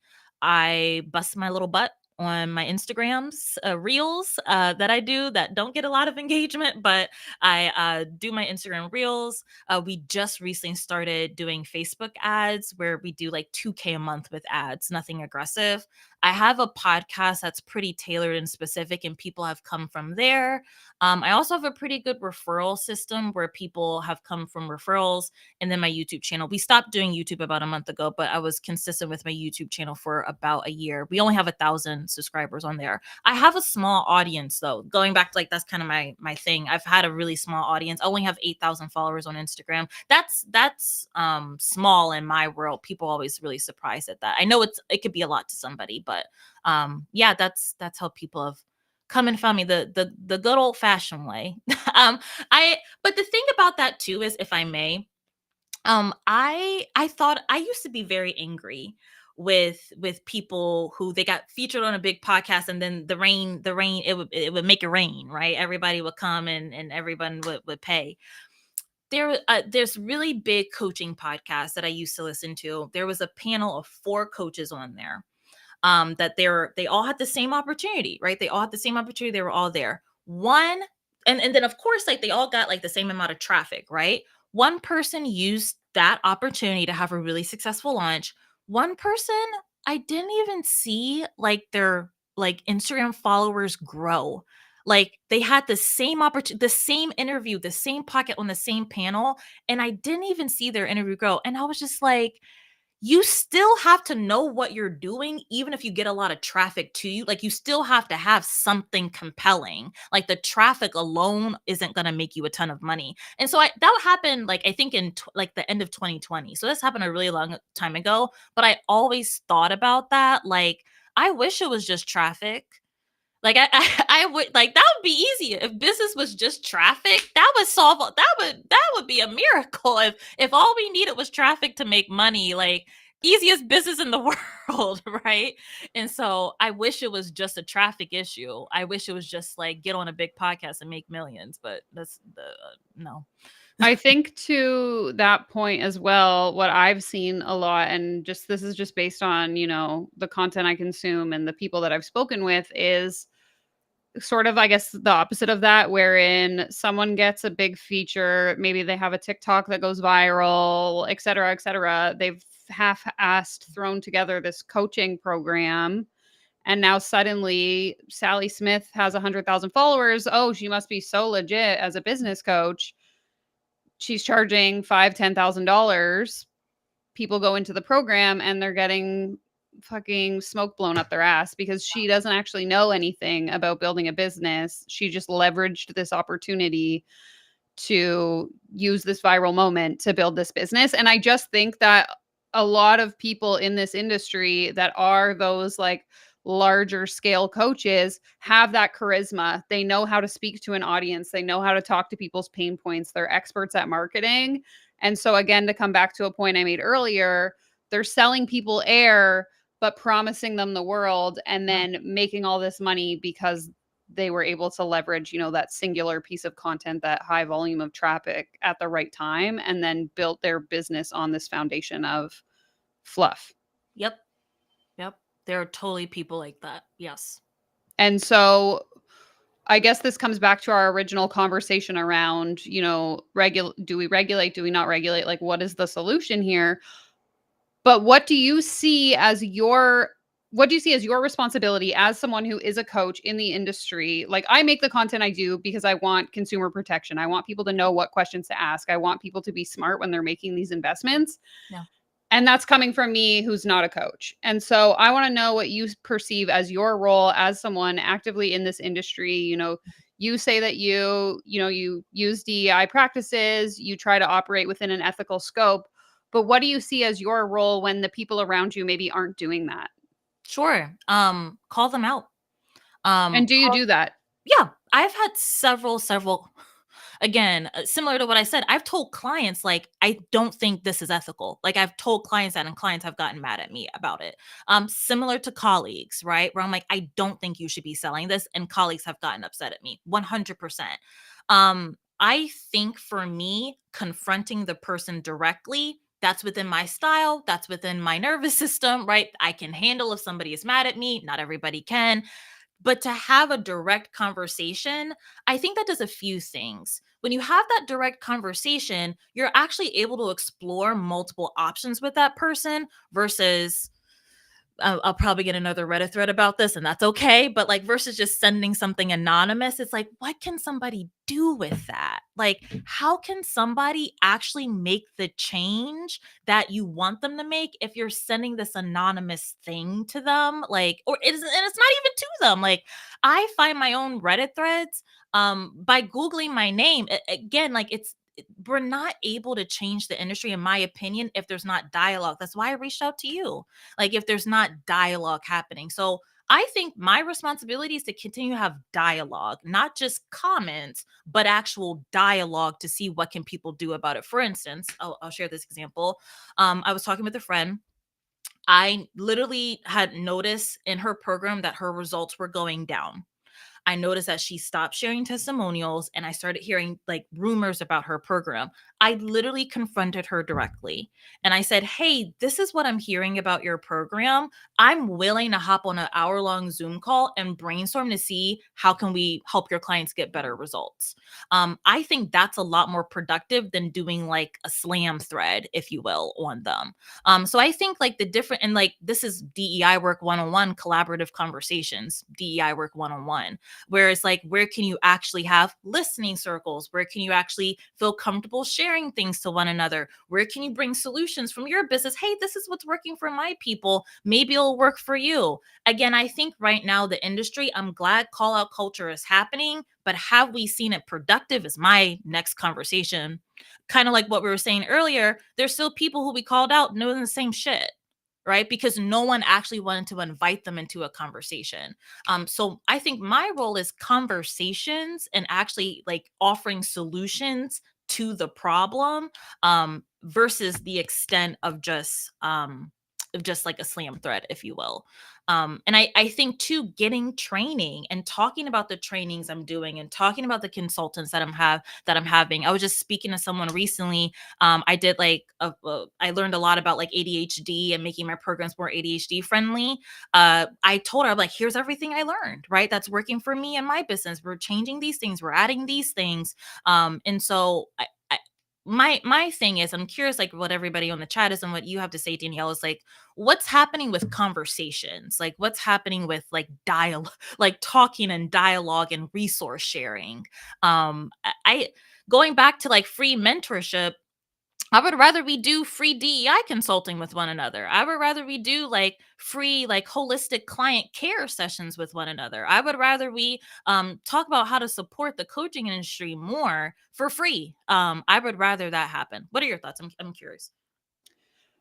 I bust my little butt on my Instagrams, reels that I do that don't get a lot of engagement, but I do my Instagram reels. We just recently started doing Facebook ads where we do like 2K a month with ads, nothing aggressive. I have a podcast that's pretty tailored and specific, and people have come from there. I also have a pretty good referral system where people have come from referrals. And then my YouTube channel. We stopped doing YouTube about a month ago, but I was consistent with my YouTube channel for about a year. We only have 1,000 subscribers on there. I have a small audience though. Going back to like, that's kind of my thing. I've had a really small audience. I only have 8,000 followers on Instagram. That's small in my world. People are always really surprised at that. I know it could be a lot to somebody, but yeah, that's how people have come and found me the good old fashioned way. But the thing about that too is, if I may, I thought I used to be very angry with people who they got featured on a big podcast, and then the rain it would make it rain, right? Everybody would come and everyone would pay. There's really big coaching podcasts that I used to listen to. There was a panel of 4 coaches on there. That they all had the same opportunity, right? They all had the same opportunity. They were all there. And then of course, like they all got like the same amount of traffic, right? One person used that opportunity to have a really successful launch. One person, I didn't even see like their like Instagram followers grow. Like they had the same opportunity, the same interview, the same pocket on the same panel, and I didn't even see their interview grow. And I was just like, you still have to know what you're doing, even if you get a lot of traffic to you. Like you still have to have something compelling. Like the traffic alone isn't going to make you a ton of money. And so that happened, like I think in like the end of 2020. So this happened a really long time ago. But I always thought about that. Like I wish it was just traffic. Like I would like that would be easy if business was just traffic. That would solve. That would be a miracle if all we needed was traffic to make money. Like easiest business in the world, right? And so I wish it was just a traffic issue. I wish it was just like get on a big podcast and make millions. But that's the no. I think to that point as well, what I've seen a lot, and just this is just based on, the content I consume and the people that I've spoken with, is sort of, I guess, the opposite of that, wherein someone gets a big feature, maybe they have a TikTok that goes viral, et cetera, et cetera. They've half-assed thrown together this coaching program. And now suddenly Sally Smith has 100,000 followers. Oh, she must be so legit as a business coach. She's charging $5,000-$10,000. People go into the program and they're getting fucking smoke blown up their ass because she doesn't actually know anything about building a business. She just leveraged this opportunity to use this viral moment to build this business. And I just think that a lot of people in this industry that are those like larger scale coaches have that charisma. They know how to speak to an audience. They know how to talk to people's pain points. They're experts at marketing. And so again, to come back to a point I made earlier, they're selling people air, but promising them the world and then making all this money because they were able to leverage, that singular piece of content, that high volume of traffic at the right time, and then built their business on this foundation of fluff. Yep. There are totally people like that. Yes. And so I guess this comes back to our original conversation around, do we regulate? Do we not regulate? Like, what is the solution here? But what do you see as your responsibility as someone who is a coach in the industry? Like, I make the content I do because I want consumer protection. I want people to know what questions to ask. I want people to be smart when they're making these investments. Yeah. And that's coming from me, who's not a coach. And so I want to know what you perceive as your role as someone actively in this industry. You say that you use DEI practices, you try to operate within an ethical scope, but what do you see as your role when the people around you maybe aren't doing that? Sure. Call them out. And do you do that? Yeah, I've had several again, similar to what I said, I've told clients, like, I don't think this is ethical. Like, I've told clients that, and clients have gotten mad at me about it. Similar to colleagues, right? Where I'm like, I don't think you should be selling this. And colleagues have gotten upset at me 100%. I think for me, confronting the person directly, that's within my style. That's within my nervous system, right? I can handle if somebody is mad at me. Not everybody can. But to have a direct conversation, I think that does a few things. When you have that direct conversation, you're actually able to explore multiple options with that person versus I'll probably get another Reddit thread about this, and that's okay. But like versus just sending something anonymous, it's like, what can somebody do with that? Like, how can somebody actually make the change that you want them to make if you're sending this anonymous thing to them? Like, and it's not even to them. Like, I find my own Reddit threads by Googling my name. Again, like we're not able to change the industry, in my opinion, if there's not dialogue. That's why I reached out to you. Like, if there's not dialogue happening. So I think my responsibility is to continue to have dialogue, not just comments, but actual dialogue to see what can people do about it. For instance, I'll share this example. I was talking with a friend. I literally had noticed in her program that her results were going down. I noticed that she stopped sharing testimonials and I started hearing like rumors about her program. I literally confronted her directly and I said, hey, this is what I'm hearing about your program. I'm willing to hop on an hour-long Zoom call and brainstorm to see how can we help your clients get better results. I think that's a lot more productive than doing like a slam thread, if you will, on them. So I think like the different, and like this is DEI work 101, collaborative conversations, DEI work 101. Where it's like, where can you actually have listening circles? Where can you actually feel comfortable sharing things to one another? Where can you bring solutions from your business? Hey, this is what's working for my people. Maybe it'll work for you. Again, I think right now the industry, I'm glad call out culture is happening, but have we seen it productive is my next conversation. Kind of like what we were saying earlier, there's still people who we called out knowing the same shit. right? Because no one actually wanted to invite them into a conversation. So I think my role is conversations and actually like offering solutions to the problem, versus the extent of just like a slam thread, if you will. And I think too, getting training and talking about the trainings I'm doing and talking about the consultants that I'm having. I was just speaking to someone recently. I did like I learned a lot about like ADHD and making my programs more ADHD friendly. I told her, I'm like, here's everything I learned, right? That's working for me and my business. We're changing these things, we're adding these things. And so my thing is, I'm curious, like what everybody on the chat is and what you have to say, Danielle, is like, what's happening with conversations? Like what's happening with like dialogue, like talking and dialogue and resource sharing? I going back to like free mentorship, I would rather we do free DEI consulting with one another. I would rather we do like free, like holistic client care sessions with one another. I would rather we talk about how to support the coaching industry more for free. I would rather that happen. What are your thoughts? I'm curious.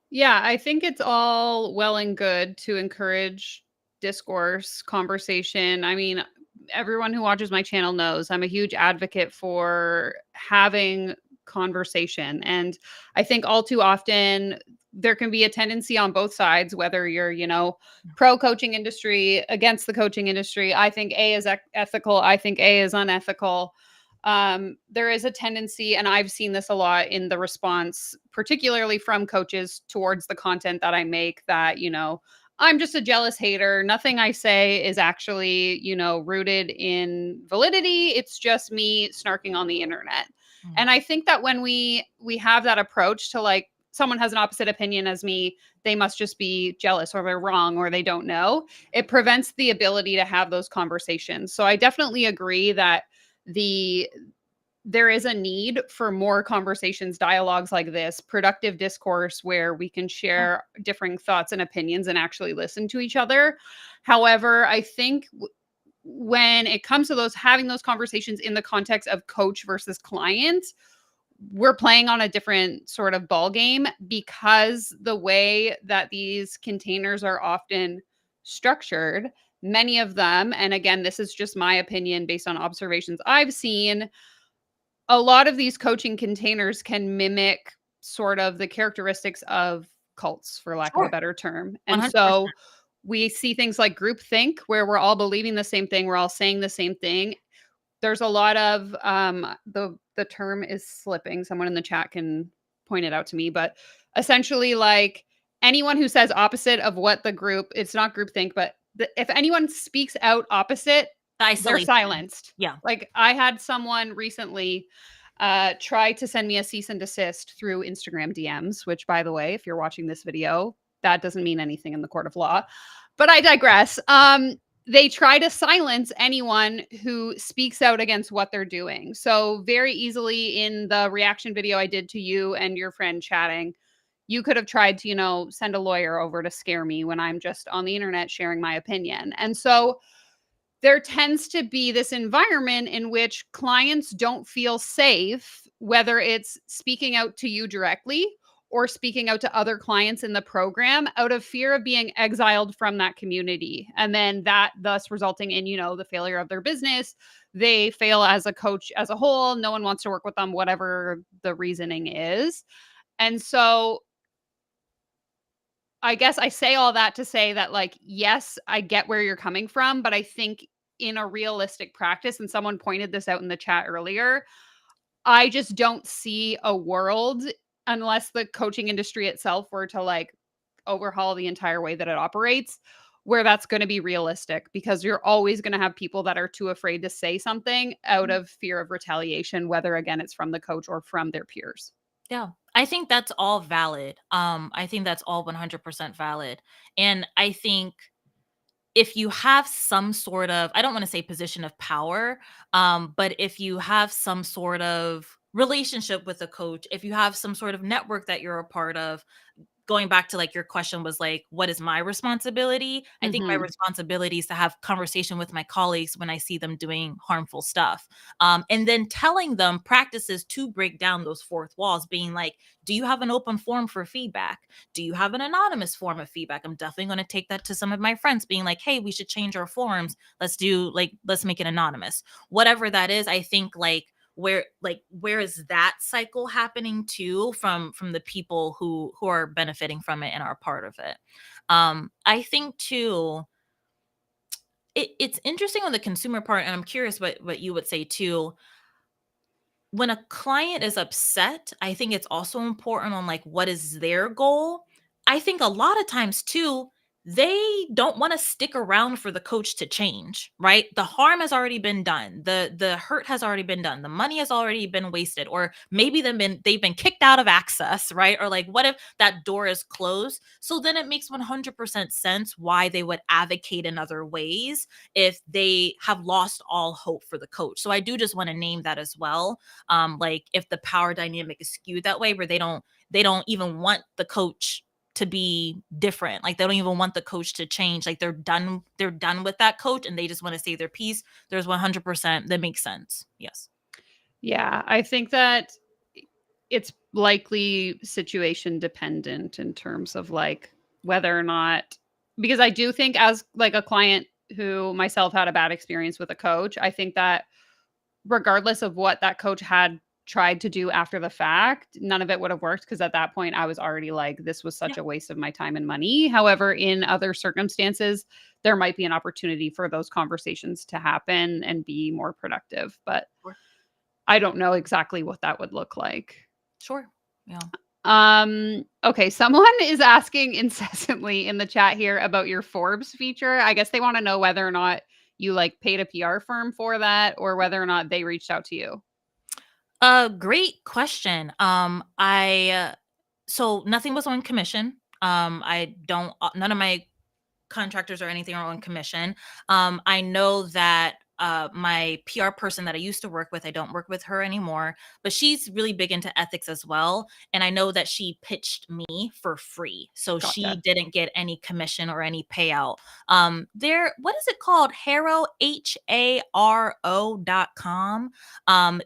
Yeah, I think it's all well and good to encourage discourse, conversation. I mean, everyone who watches my channel knows I'm a huge advocate for having conversation. And I think all too often there can be a tendency on both sides, whether you're, pro coaching industry, against the coaching industry. I think A is ethical. I think A is unethical. There is a tendency, and I've seen this a lot in the response, particularly from coaches towards the content that I make, that, I'm just a jealous hater. Nothing I say is actually, rooted in validity. It's just me snarking on the internet. Mm. And I think that when we have that approach to like, someone has an opposite opinion as me, they must just be jealous or they're wrong or they don't know. It prevents the ability to have those conversations. So I definitely agree that there is a need for more conversations, dialogues like this, productive discourse where we can share differing thoughts and opinions and actually listen to each other. However, I think when it comes to having those conversations in the context of coach versus client, we're playing on a different sort of ball game, because the way that these containers are often structured, many of them, and again, this is just my opinion based on observations I've seen, a lot of these coaching containers can mimic sort of the characteristics of cults, for lack of a better term. And 100%. so we see things like groupthink, where we're all believing the same thing, we're all saying the same thing. There's a lot of the term is slipping. Someone in the chat can point it out to me, but essentially, like, anyone who says opposite of what the group, it's not groupthink, but if anyone speaks out opposite, they're Isolation. silenced. Yeah. Like, I had someone recently try to send me a cease and desist through Instagram DMs, which, by the way, if you're watching this video, that doesn't mean anything in the court of law. But I digress. They try to silence anyone who speaks out against what they're doing. So very easily in the reaction video I did to you and your friend chatting, you could have tried to, send a lawyer over to scare me when I'm just on the internet sharing my opinion. And so there tends to be this environment in which clients don't feel safe, whether it's speaking out to you directly or speaking out to other clients in the program, out of fear of being exiled from that community. And then that thus resulting in, the failure of their business. They fail as a coach as a whole. No one wants to work with them, whatever the reasoning is. And so I guess I say all that to say that, like, yes, I get where you're coming from, but I think in a realistic practice, and someone pointed this out in the chat earlier, I just don't see a world, unless the coaching industry itself were to like overhaul the entire way that it operates, where that's going to be realistic, because you're always going to have people that are too afraid to say something out of fear of retaliation, whether again it's from the coach or from their peers. Yeah. I think that's all valid. I think that's all 100% valid. And I think if you have some sort of, I don't want to say position of power, but if you have some sort of relationship with a coach, if you have some sort of network that you're a part of, going back to like your question was like, what is my responsibility? I think my responsibility is to have conversation with my colleagues when I see them doing harmful stuff. And then telling them practices to break down those fourth walls, being like, do you have an open form for feedback? Do you have an anonymous form of feedback? I'm definitely going to take that to some of my friends, being like, hey, we should change our forms. Let's make it anonymous. Whatever that is, I think where is that cycle happening too from the people who are benefiting from it and are part of it. I think too, it's interesting on the consumer part, and I'm curious what you would say too. When a client is upset, I think it's also important on like what is their goal. I think a lot of times too, they don't want to stick around for the coach to change, right? The harm has already been done. The hurt has already been done. The money has already been wasted, or maybe they've been kicked out of access, right? Or like what if that door is closed? So then it makes 100% sense why they would advocate in other ways if they have lost all hope for the coach. So I do just want to name that as well. Like if the power dynamic is skewed that way, where they don't even want the coach to be different, like they don't even want the coach to change, like they're done with that coach and they just want to say their piece. There's 100% that makes sense. Yes. Yeah, I think that it's likely situation dependent in terms of like whether or not, because I do think as like a client who myself had a bad experience with a coach, I think that regardless of what that coach had tried to do after the fact, none of it would have worked because at that point I was already like, this was such Yeah. a waste of my time and money. However, in other circumstances, there might be an opportunity for those conversations to happen and be more productive. But Sure. I don't know exactly what that would look like. Sure. Yeah. Okay, someone is asking incessantly in the chat here about your Forbes feature. I guess they want to know whether or not you like paid a PR firm for that or whether or not they reached out to you. Great question. I so nothing was on commission. I don't none of my contractors or anything are on commission. I know that my PR person that I used to work with, I don't work with her anymore, but she's really big into ethics as well. And I know that she pitched me for free. So she Gotcha. didn't get any commission or any payout. What is it called? Haro.com.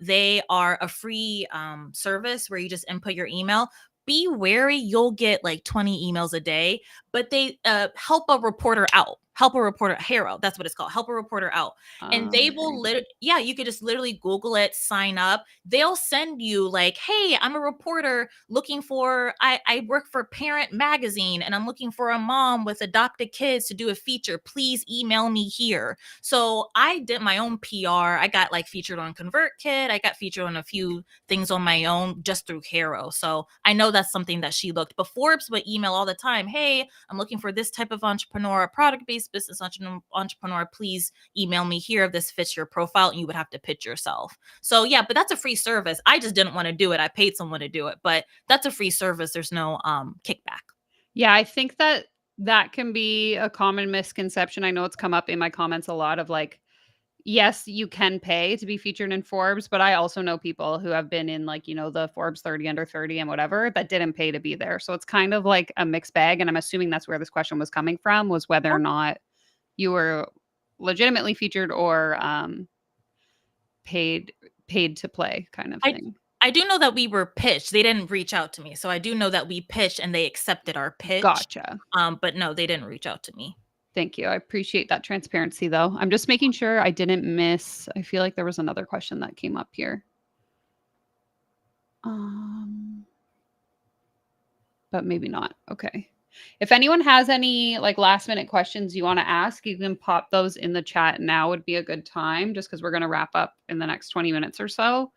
They are a free service where you just input your email. Be wary, you'll get like 20 emails a day, but they help a reporter out. Help a reporter, Haro, that's what it's called. Help a reporter out. And they will you could just literally Google it, sign up. They'll send you like, hey, I'm a reporter looking for, I work for Parent Magazine and I'm looking for a mom with adopted kids to do a feature. Please email me here. So I did my own PR. I got like featured on ConvertKit. I got featured on a few things on my own just through Haro. So I know that's something that she looked. But Forbes would email all the time, hey, I'm looking for this type of entrepreneur, a product-based business entrepreneur. Please email me here if this fits your profile, and you would have to pitch yourself. So yeah, but that's a free service. I just didn't want to do it. I paid someone to do it, but that's a free service. There's no kickback. Yeah, I think that that can be a common misconception. I know it's come up in my comments a lot of like, yes, you can pay to be featured in Forbes, but I also know people who have been in like, the Forbes 30 under 30 and whatever that didn't pay to be there. So it's kind of like a mixed bag. And I'm assuming that's where this question was coming from, was whether or not you were legitimately featured or paid to play kind of thing. I do know that we were pitched. They didn't reach out to me. So I do know that we pitched and they accepted our pitch. Gotcha. But no, they didn't reach out to me. Thank you. I appreciate that transparency, though. I'm just making sure I didn't miss. I feel like there was another question that came up here. But maybe not. Okay. If anyone has any like last minute questions you want to ask, you can pop those in the chat. Now would be a good time just because we're going to wrap up in the next 20 minutes or so.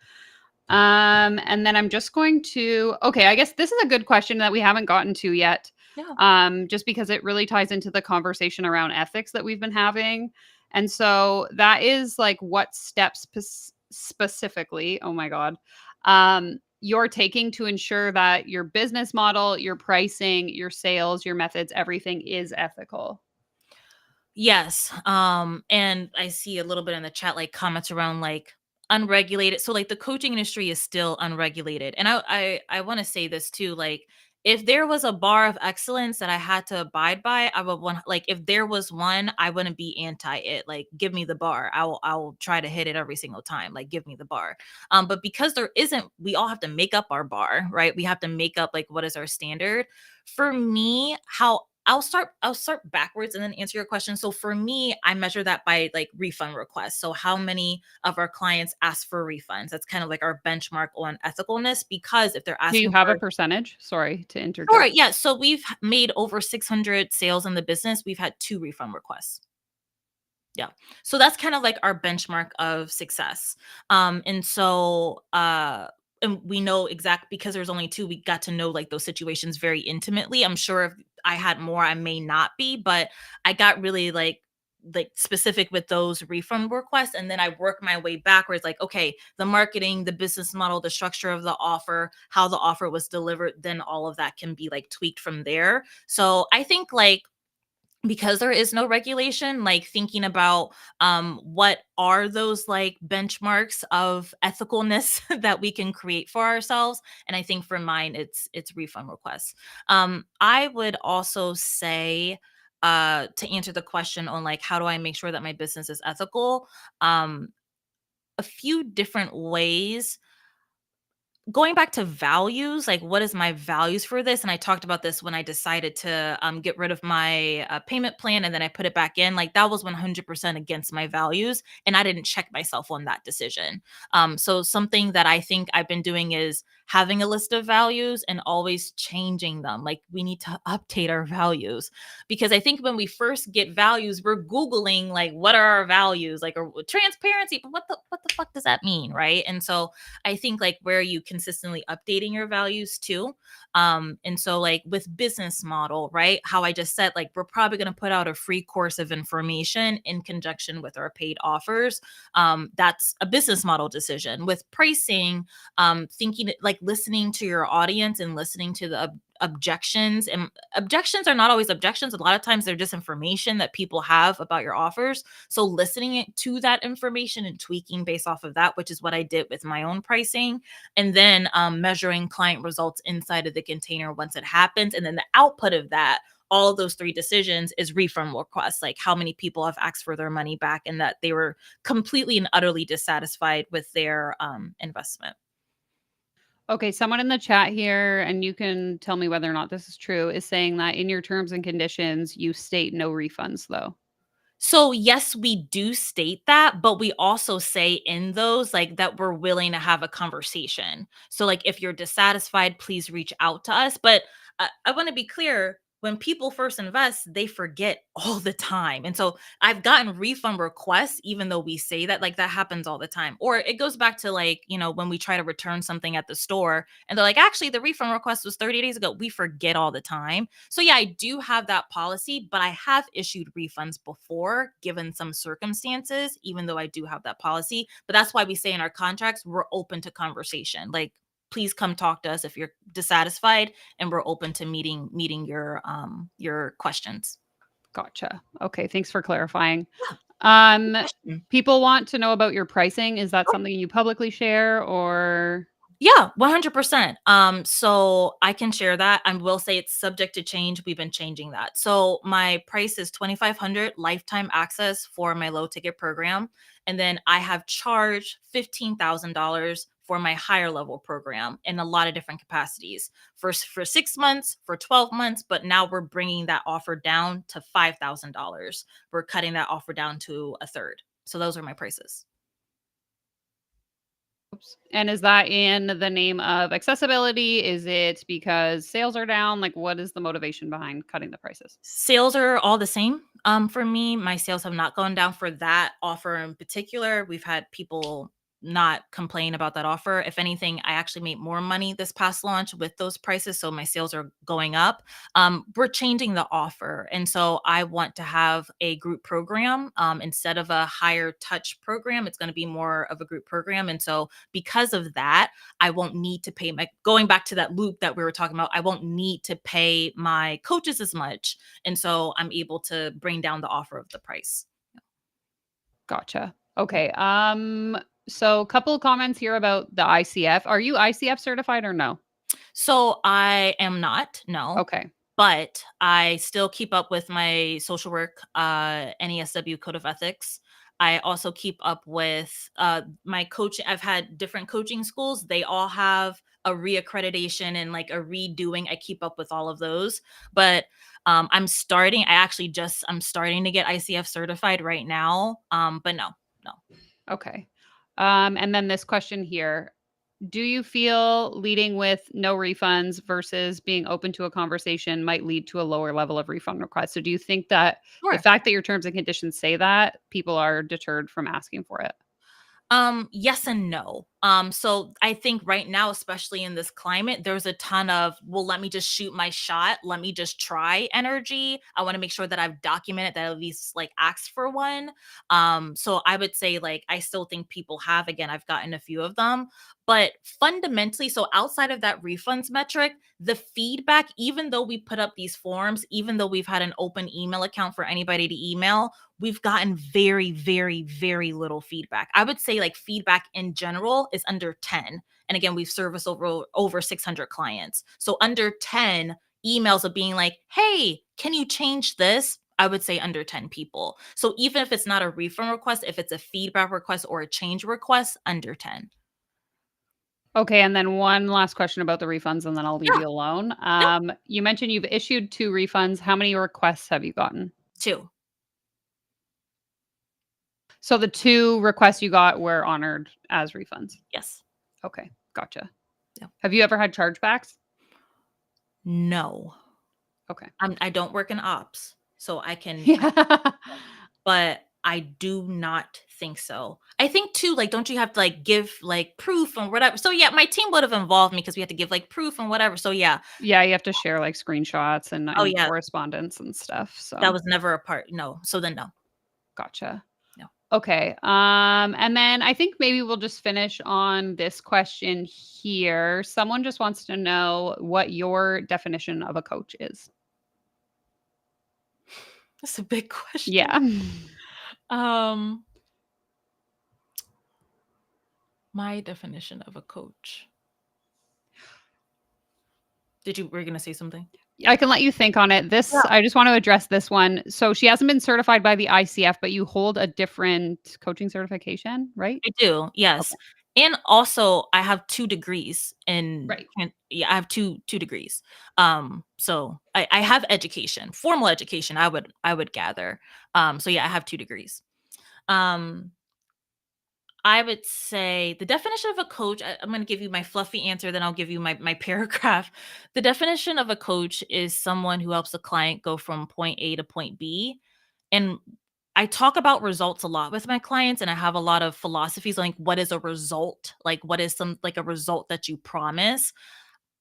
And then I'm just going to, okay, I guess this is a good question that we haven't gotten to yet. Yeah. Just because it really ties into the conversation around ethics that we've been having. And so that is like what steps specifically, oh my God, you're taking to ensure that your business model, your pricing, your sales, your methods, everything is ethical. Yes. And I see a little bit in the chat, like comments around like unregulated. So like the coaching industry is still unregulated. And I want to say this too, like if there was a bar of excellence that I had to abide by, I would want, like, if there was one, I wouldn't be anti it. Like, give me the bar. I will try to hit it every single time. Like, give me the bar. But because there isn't, we all have to make up our bar, right? We have to make up like what is our standard. For me, how I'll start backwards and then answer your question. So for me, I measure that by like refund requests. So how many of our clients ask for refunds? That's kind of like our benchmark on ethicalness, because if they're Do you asking have for, a percentage? Sorry to sure, interject. yeah. So we've made over 600 sales in the business. We've had 2 refund requests. Yeah. So that's kind of like our benchmark of success. And we know exact, because there's only 2, we got to know like those situations very intimately. I'm sure if I had more, I may not be, but I got really like specific with those refund requests, and then I work my way backwards, like, okay, the marketing, the business model, the structure of the offer, how the offer was delivered, then all of that can be like tweaked from there. So I think like, because there is no regulation, like thinking about what are those like benchmarks of ethicalness that we can create for ourselves. And I think for mine, it's refund requests. I would also say, to answer the question on like how do I make sure that my business is ethical, um a few different ways. Going back to values, like what is my values for this? And I talked about this when I decided to get rid of my payment plan, and then I put it back in. Like that was 100% against my values, and I didn't check myself on that decision. So something that I think I've been doing is having a list of values and always changing them. Like we need to update our values, because I think when we first get values, we're googling like what are our values, like, or transparency, but what the fuck does that mean, right? And so I think like where you consistently updating your values too. And so like with business model, right? How I just said, like, we're probably going to put out a free course of information in conjunction with our paid offers. That's a business model decision. With pricing, thinking like listening to your audience and listening to the objections, and objections are not always objections. A lot of times they're just information that people have about your offers. So listening to that information and tweaking based off of that, which is what I did with my own pricing. And then measuring client results inside of the container once it happens. And then the output of that, all of those 3 decisions, is refund requests, like how many people have asked for their money back and that they were completely and utterly dissatisfied with their investment. Okay, someone in the chat here, and you can tell me whether or not this is true, is saying that in your terms and conditions, you state no refunds, though. So yes, we do state that, but we also say in those like that we're willing to have a conversation. So like if you're dissatisfied, please reach out to us. But I want to be clear, when people first invest, they forget all the time. And so I've gotten refund requests, even though we say that, like that happens all the time. Or it goes back to like, when we try to return something at the store and they're like, actually, the refund request was 30 days ago. We forget all the time. So yeah, I do have that policy, but I have issued refunds before given some circumstances, even though I do have that policy. But that's why we say in our contracts, we're open to conversation. Like, please come talk to us if you're dissatisfied, and we're open to meeting your questions. Gotcha. Okay, thanks for clarifying. Yeah, good Um, question. people want to know about your pricing. Is that something you publicly share or Yeah, 100%. So I can share that. I will say it's subject to change. We've been changing that. So my price is 2,500 lifetime access for my low ticket program. And then I have charged $15,000 for my higher level program in a lot of different capacities, for 6 months, for 12 months. But now we're bringing that offer down to $5,000. We're cutting that offer down to a third. So those are my prices. and is that in the name of accessibility? Is it because sales are down? Like what is the motivation behind cutting the prices? Sales are all the same. For me, my sales have not gone down for that offer in particular. We've had people not complain about that offer. If anything, I actually made more money this past launch with those prices, so my sales are going up. We're changing the offer, and so I want to have a group program instead of a higher touch program. It's going to be more of a group program, and so because of that, I won't need to pay my, going back to that loop that we were talking about, I won't need to pay my coaches as much. And so I'm able to bring down the offer of the price. Gotcha. Okay. So a couple of comments here about the ICF. Are you ICF certified or no? So I am not, no. Okay. But I still keep up with my social work, NESW code of ethics. I also keep up with my coaching. I've had different coaching schools. They all have a reaccreditation and like a redoing. I keep up with all of those. But I'm starting to get ICF certified right now. But no, no. Okay. And then this question here. Do you feel leading with no refunds versus being open to a conversation might lead to a lower level of refund requests? So do you think that the Sure. fact that your terms and conditions say that people are deterred from asking for it? Yes and no. So I think right now, especially in this climate, there's a ton of, well, let me just shoot my shot. Let me just try energy. I want to make sure that I've documented that at least like asked for one. So I would say like, I still think people have, again, I've gotten a few of them, but fundamentally, so outside of that refunds metric, the feedback, even though we put up these forms, even though we've had an open email account for anybody to email, we've gotten very, very, very little feedback. I would say like feedback in general is under 10. And again, we've serviced over 600 clients. So under 10 emails of being like, hey, can you change this? I would say under 10 people. So even if it's not a refund request, if it's a feedback request or a change request, under 10. Okay, and then one last question about the refunds, and then I'll leave Yeah. you alone. No. You mentioned you've issued 2 refunds. How many requests have you gotten? 2. So the 2 requests you got were honored as refunds. Yes. Okay, gotcha. Yeah. Have you ever had chargebacks? No. Okay. I don't work in ops, so I can, Yeah. but I do not think so. I think too, like, don't you have to like give like proof and whatever? So yeah, my team would have involved me because we had to give like proof and whatever. So yeah. Yeah, you have to share, like, screenshots and Oh and yeah, correspondence and stuff, that so was never a part. No. So then no. gotcha. No. Okay, and then I think maybe we'll just finish on this question here. Someone just wants to know what your definition of a coach is. That's a big question. Yeah. Um, my definition of a coach. Were you gonna say something? I can let you think on it. Yeah. I just want to address this one. So she hasn't been certified by the ICF, but you hold a different coaching certification, right? I do, yes. Okay. And also I have 2 degrees in Right. yeah, I have two degrees. So I have education, formal education, I would gather. So yeah, I have 2 degrees. Um, I would say the definition of a coach, I'm gonna give you my fluffy answer, then I'll give you my paragraph. The definition of a coach is someone who helps a client go from point A to point B. And I talk about results a lot with my clients, and I have a lot of philosophies like what is a result? Like what is some like a result that you promise?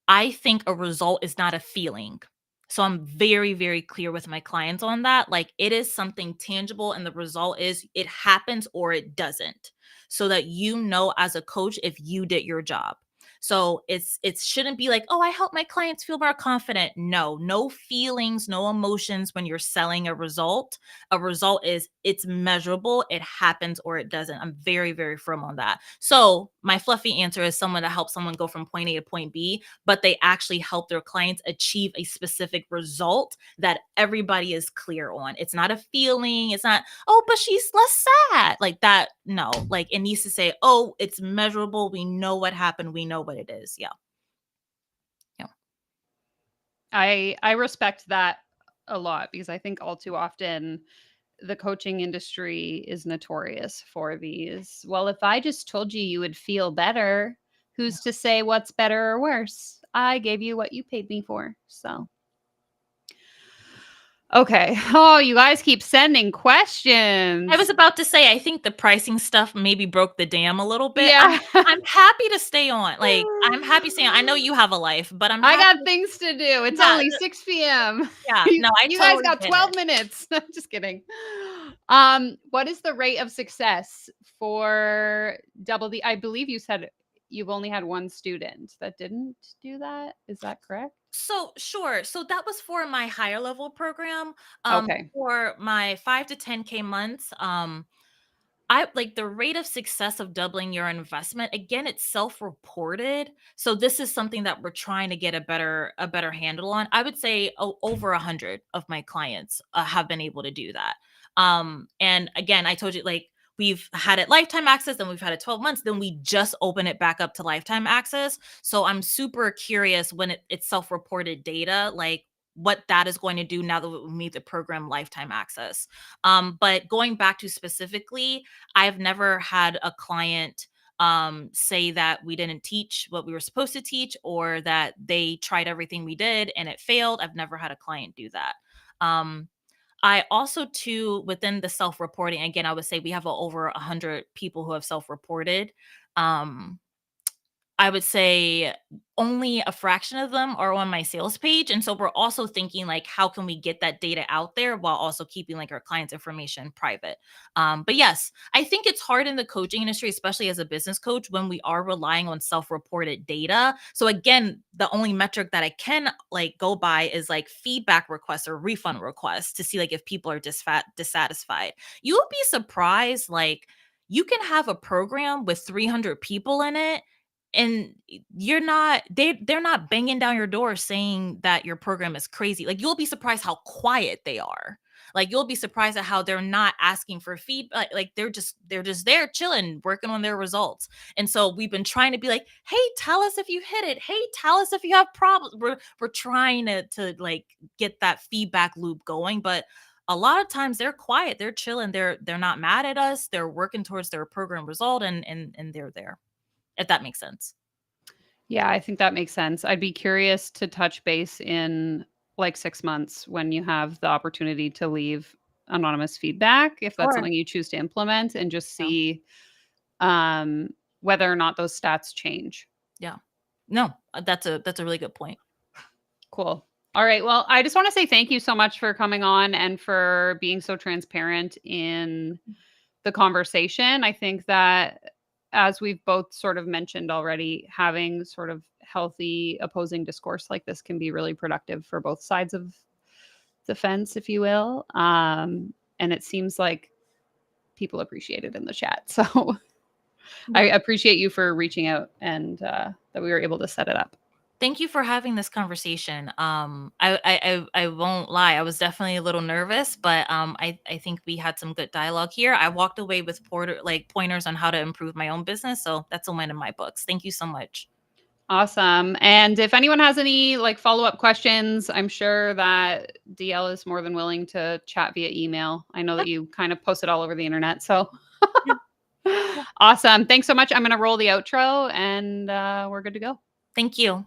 I think a result is not a feeling. So I'm very, very clear with my clients on that. Like it is something tangible, and the result is it happens or it doesn't. So that you know as a coach if you did your job. So it shouldn't be like, oh, I help my clients feel more confident. No, no feelings, no emotions when you're selling a result. A result is it's measurable, it happens or it doesn't. I'm very, very firm on that. So my fluffy answer is someone that helps someone go from point A to point B, but they actually help their clients achieve a specific result that everybody is clear on. It's not a feeling. It's not, oh, but she's less sad. Like that. No, like it needs to say, oh, it's measurable. We know what happened. We know what it is. Yeah. Yeah. I respect that a lot because I think all too often the coaching industry is notorious for these. Well, if I just told you you would feel better, who's to say what's better or worse? I gave you what you paid me for. So, okay. Oh, you guys keep sending questions. I was about to say, I think the pricing stuff maybe broke the dam a little bit. Yeah. I'm happy to stay on. Like, I'm happy staying on. I know you have a life, but I'm I happy. got things to do. It's Yeah, only 6 p.m. yeah. No, I You guys totally got get 12 it. minutes. Just kidding. What is the rate of success for double the? I believe you said you've only had one student that didn't do that. Is that correct? So sure. So that was for my higher level program. Okay. For my 5 to 10K months. I like the rate of success of doubling your investment. Again, it's self-reported. So this is something that we're trying to get a better handle on. I would say over 100 of my clients have been able to do that. And again, I told you like we've had it lifetime access, then we've had it 12 months, then we just open it back up to lifetime access. So I'm super curious when it's self-reported data, like what that is going to do now that we made the program lifetime access. But going back to specifically, I've never had a client say that we didn't teach what we were supposed to teach or that they tried everything we did and it failed. I've never had a client do that. Um, I also too within the self-reporting, again, I would say we have over 100 people who have self-reported. Um, I would say only a fraction of them are on my sales page. And so we're also thinking like, how can we get that data out there while also keeping like our clients' information private? But yes, I think it's hard in the coaching industry, especially as a business coach, when we are relying on self-reported data. So again, the only metric that I can like go by is like feedback requests or refund requests to see like if people are dissatisfied. You will be surprised, like you can have a program with 300 people in it and they're not banging down your door saying that your program is crazy. Like you'll be surprised how quiet they are. Like you'll be surprised at how they're not asking for feedback. Like they're just there chilling, working on their results. And so we've been trying to be like, hey, tell us if you hit it. Hey, tell us if you have problems. We're trying to like get that feedback loop going, but a lot of times they're quiet, they're chilling, they're not mad at us, they're working towards their program result, and they're there, if that makes sense. Yeah, I think that makes sense. I'd be curious to touch base in like 6 months when you have the opportunity to leave anonymous feedback, if that's Sure. something you choose to implement, and just Yeah. see um, whether or not those stats change. Yeah. No, that's a really good point. Cool. All right. Well, I just want to say thank you so much for coming on and for being so transparent in the conversation. I think that, as we've both sort of mentioned already, having sort of healthy opposing discourse like this can be really productive for both sides of the fence, if you will. And it seems like people appreciate it in the chat. So I Yeah. appreciate you for reaching out and that we were able to set it up. Thank you for having this conversation. I won't lie, I was definitely a little nervous, but I think we had some good dialogue here. I walked away with pointers on how to improve my own business, so that's a win in my books. Thank you so much. Awesome. And if anyone has any like follow-up questions, I'm sure that DL is more than willing to chat via email. I know that you kind of post it all over the internet. So Yeah. Yeah. awesome. Thanks so much. I'm going to roll the outro and we're good to go. Thank you.